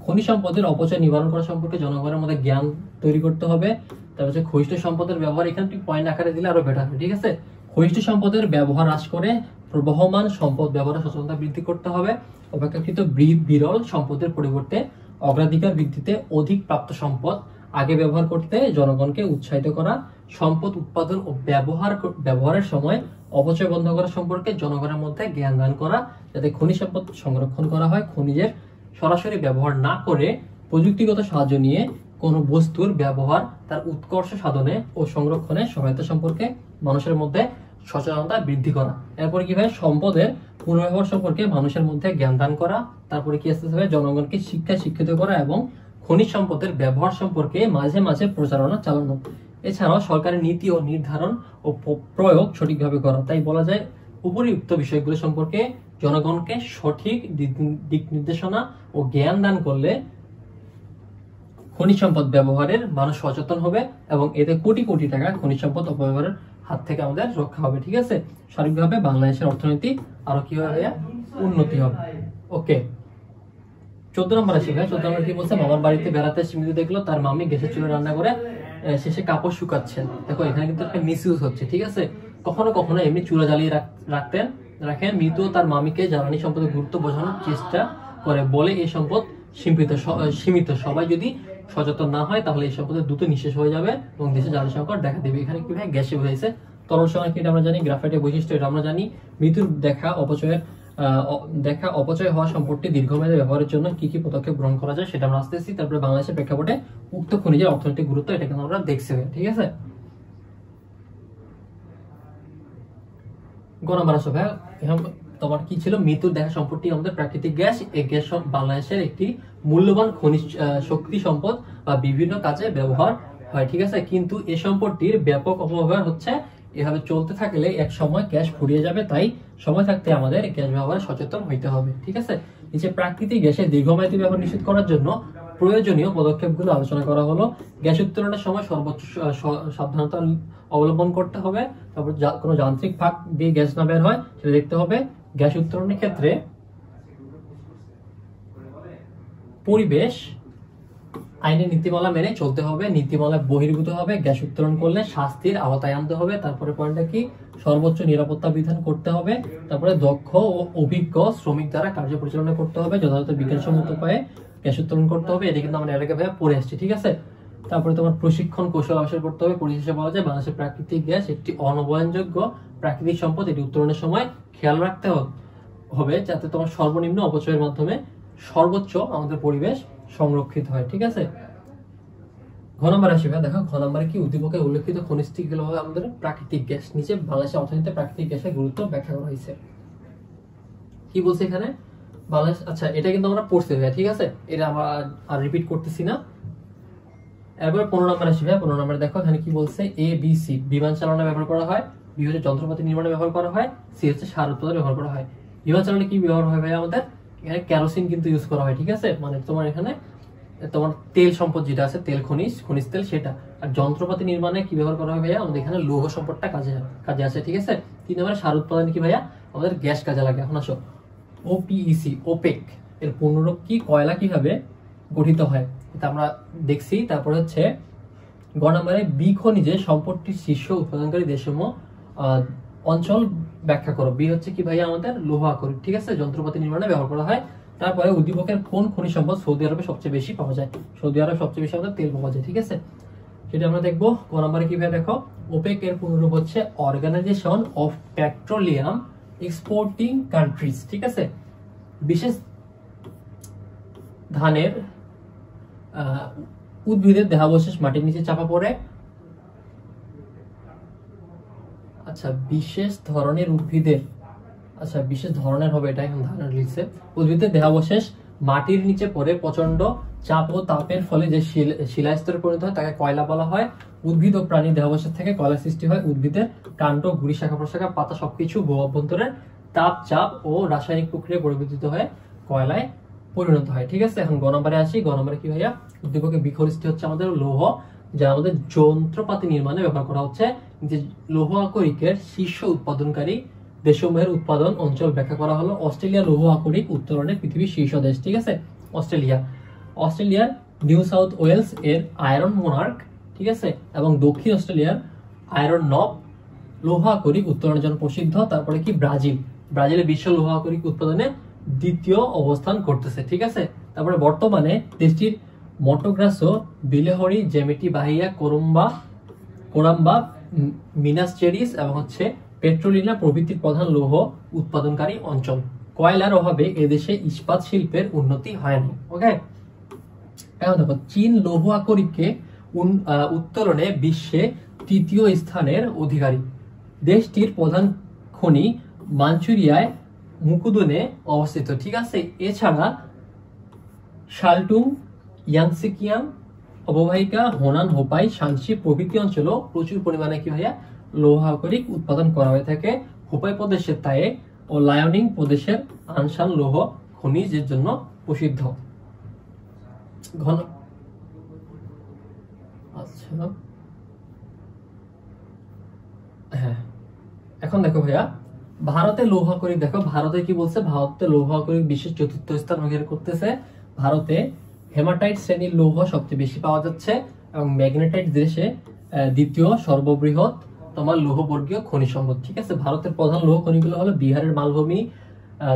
খনিজ সম্পদের অপচয় নিবারণ করা সম্পর্কে জনগণের মধ্যে জ্ঞান তৈরি করতে হবে। তারপর হচ্ছে ক্ষয়িষ্ঠ সম্পদের ব্যবহার, এখানে একটি পয়েন্ট আকারে দিলে আরো বেটার হবে, ঠিক আছে। ক্ষয়িষ্ঠ সম্পদের ব্যবহার হ্রাস করে প্রবহমান সম্পদ ব্যবহারের সচেতনতা বৃদ্ধি করতে হবে। অপেক্ষাকৃত বিরল সম্পদের পরিবর্তে অগ্রাধিকার ভিত্তিতে অধিক প্রাপ্ত সম্পদ আগে ব্যবহার করতে জনগণকে উৎসাহিত করা। সম্পদ উৎপাদন ও ব্যবহারের সময় অপচয় বন্ধ করা সম্পর্কে জনগণের মধ্যে জ্ঞান দান করা, যাতে খনিজ সম্পদ সংরক্ষণ করা হয়। খনিজের সরাসরি ব্যবহার না করে প্রযুক্তিগত সাহায্য নিয়ে কোন বস্তুর ব্যবহার তার উৎকর্ষ সাধনে ও সংরক্ষণে সহায়তা সম্পর্কে মানুষের মধ্যে সচেতনতা বৃদ্ধি করা। এরপরে কি হয়, সম্পদের পুনর্ব্যবহার সম্পর্কে মানুষের মধ্যে জ্ঞান দান করা। তারপরে কি আসতে হবে, জনগণকে শিক্ষিত করা এবং খনিজ সম্পদের ব্যবহার সম্পর্কে মাঝে মাঝে প্রচারণা চালানো। এছাড়াও সরকারের নীতি ও নির্ধারণ ও প্রয়োগ সঠিকভাবে করা। তাই বলা যায় উপরিউক্ত বিষয়গুলো সম্পর্কে জনগণকে সঠিক দিক নির্দেশনা ও জ্ঞান দান করলে খনিজ সম্পদ ব্যবহারের মানুষ সচেতন হবে এবং এতে কোটি কোটি টাকা খনিজ সম্পদ অপব্যবহারের হাত থেকে আমাদের রক্ষা হবে, ঠিক আছে। সার্বিকভাবে বাংলাদেশের অর্থনীতি আরো কি হবে, উন্নতি হবে। ওকে, 14 নম্বর আসি ভাই। 14 নম্বর কি বলছে, মামার বাড়িতে বেড়াতে স্মৃতি দেখলো তার মামি গ্যাসের চুলা রান্না করে শেষে কাপড় শুকাচ্ছেন। দেখো এখানে কিন্তু একটা মিসইউজ হচ্ছে, ঠিক আছে। কখনো কখনো এমনি চুলা জ্বালিয়ে রাখেন মৃত তার মামিকে জ্বালানি সম্পদের গুরুত্ব বোঝানোর চেষ্টা করে, বলে এই সম্পদ সীমিত, সবাই যদি সচেতন না হয় তাহলে এই সম্পদের দ্রুত নিঃশেষ হয়ে যাবে এবং দেশে জ্বালানি সংকট দেখা দেবে। এখানে কি ভাই, গ্যাসে বোঝাইছে। তরল সংরক্ষণ আমরা জানি, গ্রাফাইটের বৈশিষ্ট্য এটা আমরা জানি। মৃত্যুর অপচয় হওয়া সম্পদটি দীর্ঘমেয়াদী ব্যবহারের জন্য কি কি পদক্ষেপ গ্রহণ করা যায় সেটা আমরা আসতেছি। তারপরে বাংলাদেশের প্রেক্ষাপটে উক্ত খনিজের অর্থনৈতিক গুরুত্ব, এটা কিন্তু আমরা দেখছি, ঠিক আছে। তোমার কি ছিল, মৃত্যুর দেখা সম্পদটি আমাদের প্রাকৃতিক গ্যাস। এই গ্যাস বাংলাদেশের একটি মূল্যবান খনিজ শক্তি সম্পদ বা বিভিন্ন কাজে ব্যবহার হয়, ঠিক আছে। কিন্তু এই সম্পদটির ব্যাপক অপব্যবহার হচ্ছে। এভাবে চলতে থাকলে এক সময় গ্যাস ফুরিয়ে যাবে, তাই সময় থাকতে আমাদের গ্যাস ব্যবহারে সচেতন হইতে হবে, ঠিক আছে। নিচে প্রাকৃতিক গ্যাসের দীর্ঘমেয়াদী ব্যবহার নিশ্চিত করার জন্য প্রয়োজনীয় পদক্ষেপগুলো আলোচনা করা হলো। গ্যাস উত্তোলনের সময় সর্বোচ্চ সাবধানতা অবলম্বন করতে হবে। তারপর কোনো যান্ত্রিক ফাঁক দিয়ে গ্যাস না বের হয় সেটা দেখতে হবে। গ্যাস উত্তোলনের ক্ষেত্রে পরিবেশ আইনের নীতিমালা মেনে চলতে হবে, নীতিমালা বহির্ভূত হবে, গ্যাস উত্তোলন করলে শাস্তির আওতায় আনতে হবে। তারপরে পয়েন্টটা কি, সর্বোচ্চ নিরাপত্তা বিধান করতে হবে। তারপরে দক্ষ ও অভিজ্ঞ শ্রমিক দ্বারা কার্য পরিচালনা করতে হবে, যথাযথ বিজ্ঞানসম্মত উপায়ে গ্যাস উত্তোলন করতে হবে। এটা কিন্তু আমরা এর আগে ভাইয়া পড়ে আসছি, ঠিক আছে। তারপরে তোমার প্রশিক্ষণ কৌশল আবিষ্কার করতে হবে। পরিশেষে বলা যায় বাংলাদেশের প্রাকৃতিক গ্যাস একটি অনবয়নযোগ্য প্রাকৃতিক সম্পদ, এটি উত্তোলনের সময় খেয়াল রাখতে হবে যাতে তোমার সর্বনিম্ন অপচয়ের মাধ্যমে সর্বোচ্চ আমাদের পরিবেশ সংরক্ষিত হয়, ঠিক আছে। ঘ নম্বর আসবে, দেখো ঘ নম্বরে কি, উদ্দীপকে উল্লেখিত খনিজটিগুলো হবে আমাদের প্রাকৃতিক গ্যাস। নিচে বাংলাদেশের অর্থনীতিতে প্রাকৃতিক গ্যাসের গুরুত্ব ব্যাখ্যা করা হয়েছে। কি বলছে এখানে বাংলাদেশ, আচ্ছা এটা কিন্তু আমরা পড়ছি ভাইয়া, ঠিক আছে, এটা আমরা আর রিপিট করতেছি না। এরপর 15 নম্বর আসবে। 15 নম্বরে দেখো এখানে কি বলছে, এ বি সি বিমান চালনায় ব্যবহার করা হয়, বি হচ্ছে যন্ত্রপাতি নির্মাণে ব্যবহার করা হয়, সি হচ্ছে সার উৎপাদনে ব্যবহার করা হয়। বিমান চালনায় কি ব্যবহার হয় ভাই, আমাদের এখানে কেরোসিন কিন্তু ইউজ করা হয়, ঠিক আছে, মানে তোমার এখানে তোমার তেল সম্পদ যেটা আছে, তেল খনিজ তেল সেটা। আর যন্ত্রপাতি নির্মাণে কি ব্যবহার করা হয় ভাইয়া, আমাদের এখানে লৌহ সম্পদটা কাজে আছে, ঠিক আছে। 3 নম্বরে সার উৎপাদনে কি ভাইয়া, আমাদের গ্যাস কাজে লাগে। এখন আসো ওপিইসি, ওপেক এর পূর্ণরূপ কি, কয়লা কিভাবে গঠিত হয়, এটা আমরা দেখছি। তারপর হচ্ছে গ নম্বরে বি খনিজে সম্পদটির শীর্ষ উৎপাদনকারী দেশসমূহ অঞ্চল ব্যাখ্যা করো। বি হচ্ছে কি ভাইয়া, আমাদের লৌহ আকরিক, ঠিক আছে, যন্ত্রপাতি নির্মাণে ব্যবহার করা হয়। তারপরে উদ্দীপকের কোন খনিজ সম্পদ সৌদি আরবে সবচেয়ে বেশি পাওয়া যায়, সৌদি আরবে সবচেয়ে বেশি আমাদের তেল পাওয়া যায়, ঠিক আছে, সেটা আমরা দেখবো। ক নম্বরে কি ভাই, দেখো ওপেক এর পূর্ণরূপ হচ্ছে organisation of petroleum exporting countries, ঠিক আছে। বিশেষ ধানের উদ্ভিদের দেহাবশেষ মাটির নিচে চাপা পড়ে, আচ্ছা বিশেষ ধরনের উদ্ভিদের, আচ্ছা বিশেষ ধরনের হবে এটা, এখন ধারণা লিখছে, উদ্ভিদের দেহাবশেষ মাটির নিচে পড়ে প্রচন্ড চাপ ও তাপের ফলে যে শিলাস্তরে পরিণত হয় তাকে কয়লা বলা হয়। উদ্ভিদ ও প্রাণী দেহাবশেষ থেকে কয়লা সৃষ্টি হয়। উদ্ভিদের কাণ্ড, গুড়ি, শাখা প্রশাখা, পাতা সবকিছু ভূ অভ্যন্তরের তাপ, চাপ ও রাসায়নিক প্রক্রিয়া পরিবর্তিত হয়ে কয়লায় পরিণত হয়, ঠিক আছে। এখন গ নম্বরে আসি। গ নম্বরে কি ভাইয়া, উদ্দীপকে বিখরিজটি হচ্ছে আমাদের লৌহ, যা আমাদের যন্ত্রপাতি নির্মাণে ব্যবহার করা হচ্ছে। যে লৌহ আকরিকের শীর্ষ উৎপাদনকারী দেশসমূহের উৎপাদন অঞ্চল ব্যাখ্যা করা হলো। অস্ট্রেলিয়া লৌহ আকরিক উত্তোলনে পৃথিবীর শীর্ষ দেশ, ঠিক আছে, অস্ট্রেলিয়ার নিউ সাউথ ওয়েলস এর আয়রন মোনার্ক, ঠিক আছে, এবং দক্ষিণ অস্ট্রেলিয়ার আয়রন নব লৌহ আকরিক উত্তোলনের জন্য প্রসিদ্ধ। তারপরে কি ব্রাজিলে বিশ্ব লৌহ আকরিক উৎপাদনে দ্বিতীয় অবস্থান করতেছে, ঠিক আছে। তারপরে বর্তমানে দেশটির মটোগ্রাসো, বিলেহরি, জেমেটি, বাহিয়া, কোরাম্বা, মিনাস জেরিস এবং হচ্ছে পেট্রোলিনা প্রভৃতির প্রধান লৌহ উৎপাদনকারী অঞ্চল। কয়লার অভাবে এদেশে ইস্পাত শিল্পের উন্নতি হয়নি। ওকে, এখন দেখো চীন লৌহ আকরিককে উত্তোলনে বিশ্বে 3য় স্থানের অধিকারী। দেশটির প্রধান খনি মাঞ্চুরিয়ায় মুকুদনে অবস্থিত, ঠিক আছে। এছাড়া শালটুং, ইয়াংসিকিয়াং অববাহিকা, হোনান, হোপাই, শাংশি প্রভৃতি অঞ্চলেও প্রচুর পরিমাণে কি ভাইয়া লৌহ আকরিক উৎপাদন করা হয়ে থাকে। হোপাই প্রদেশের তায়ে ও লায়নিং প্রদেশের আনসান লৌহ খনিজের জন্য প্রসিদ্ধ। আচ্ছা হ্যাঁ, এখন দেখো ভাইয়া ভারতে লৌহ আকরিক, দেখো ভারতে কি বলছে, ভারতে লৌহ আকরিক বিশ্বের 4র্থ স্থান অধিকার করতেছে। ভারতে হেমাটাইট শ্রেণীর লৌহ সবচেয়ে বেশি পাওয়া যাচ্ছে এবং ম্যাগনেটাইট দেশে 2য় সর্ববৃহৎ তোমার লৌহবর্গীয় খনিজ সম্পদ, ঠিক আছে। ভারতের প্রধান লৌহ খনিগুলো হলো বিহারের মালভূমি,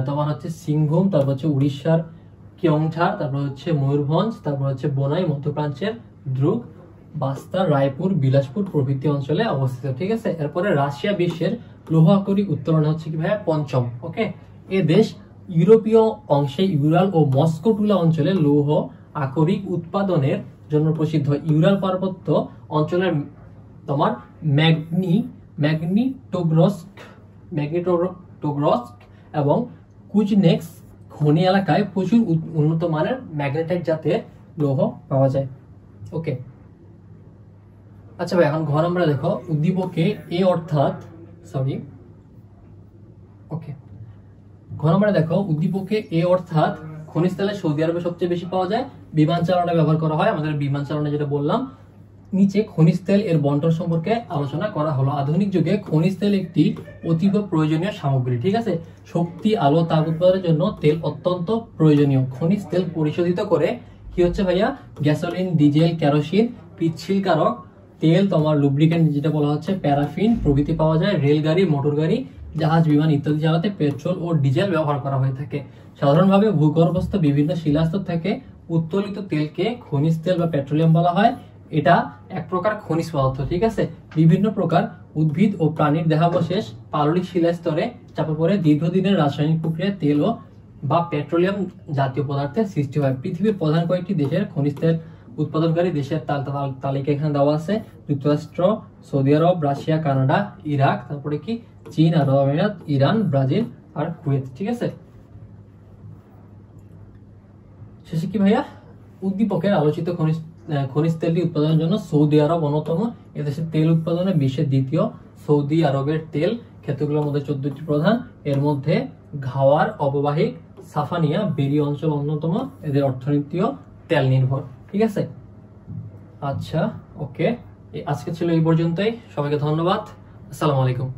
তোমার হচ্ছে সিংভূম, তারপর হচ্ছে উড়িষ্যার কেওনঝাড়, তারপর হচ্ছে ময়ূরভঞ্জ, তারপর হচ্ছে বোনাই, মধ্যপ্রাচ্যের দ্রুগ, বাস্তার, রায়পুর, বিলাসপুর প্রভৃতি অঞ্চলে অবস্থিত, ঠিক আছে। এরপরে রাশিয়া বিশ্বের লৌহ আকরিক উত্তোলন হচ্ছে কি ভাইয়া 5ম। ওকে, এ দেশ ইউরোপীয় অংশে ইউরাল ও মস্কো টুলা অঞ্চলে লৌহ আকরিক উৎপাদনের জন্য প্রসিদ্ধ। ইউরাল পার্বত্য অঞ্চলের তোমার ম্যাগনিটোগরস্ক এবং কুজনেক্স খনি এলাকায় প্রচুর উন্নত মানের ম্যাগনেটাইট জাতের লৌহ পাওয়া যায়। ওকে, আচ্ছা ভাই, এখন ঘ নম্বরে দেখো উদ্দীপকে এ অর্থাৎ ঘ নম্বরে দেখো উদ্দীপকে এ অর্থাৎ খনিজ তেলে সৌদি আরবে সবচেয়ে বেশি পাওয়া যায়, বিমান চালনায় ব্যবহার করা হয়। আমাদের বিমান চালনা যেটা বললাম, নিচে খনিজ তেল এর বন্টন সম্পর্কে আলোচনা করা হলো। আধুনিক যুগে খনিজ তেল একটি অতীব প্রয়োজনীয় সামগ্রী, ঠিক আছে। শক্তি, আলো, তাপ উৎপাদনের জন্য তেল অত্যন্ত প্রয়োজনীয়। খনিজ তেল পরিশোধিত করে কি হচ্ছে ভাইয়া? গ্যাসোলিন, ডিজেল, কেরোসিন, পিচ্ছিল কারক তেল, তোমার লুব্রিকেন্ট যেটা বলা হচ্ছে প্যারাফিন প্রভৃতি পাওয়া যায়। রেলগাড়ি, মোটর গাড়ি, জাহাজ, বিমান ইত্যাদি চালাতে পেট্রোল ও ডিজেল ব্যবহার করা হয়ে থাকে। সাধারণভাবে ভূগর্ভস্থ বিভিন্ন শিলাস্তর থেকে উত্তোলিত তেলকে খনিজ তেল বা পেট্রোলিয়াম বলা হয়। এটা এক প্রকার খনিজ পদার্থ, ঠিক আছে। বিভিন্ন প্রকার উদ্ভিদ ও প্রাণীর দেহাবশেষ পাললিক শিলাস্তরে চাপা পড়ে দীর্ঘদিনের রাসায়নিক প্রক্রিয়ায় তেল ও বা পেট্রোলিয়াম জাতীয় পদার্থের সৃষ্টি হয়। পৃথিবীর প্রধান কয়েকটি দেশের খনিজ তেল উৎপাদনকারী দেশের তালিকা এখানে দেওয়া আছে। যুক্তরাষ্ট্র, সৌদি আরব, রাশিয়া, কানাডা, ইরাক, তারপরে কি চীন, আরব আমিরাত, ইরান, ব্রাজিল আর কুয়েত, ঠিক আছে। শেষে কি ভাইয়া? উদ্দীপকের আলোচিত খনিজ তেলটি উৎপাদনের জন্য সৌদি আরব অন্যতম। এদেশের তেল উৎপাদনে বিশ্বের দ্বিতীয়। সৌদি আরবের তেল ক্ষেত্রগুলোর মধ্যে 14টি প্রধান, এর মধ্যে ঘাওয়ার, অববাহিক, সাফানিয়া, বেরি অঞ্চল অন্যতম। এদের অর্থনীতিও তেল নির্ভর, ঠিক আছে। আচ্ছা, ওকে, আজকে ছিল এই পর্যন্তই। সবাইকে ধন্যবাদ। আসসালামু আলাইকুম।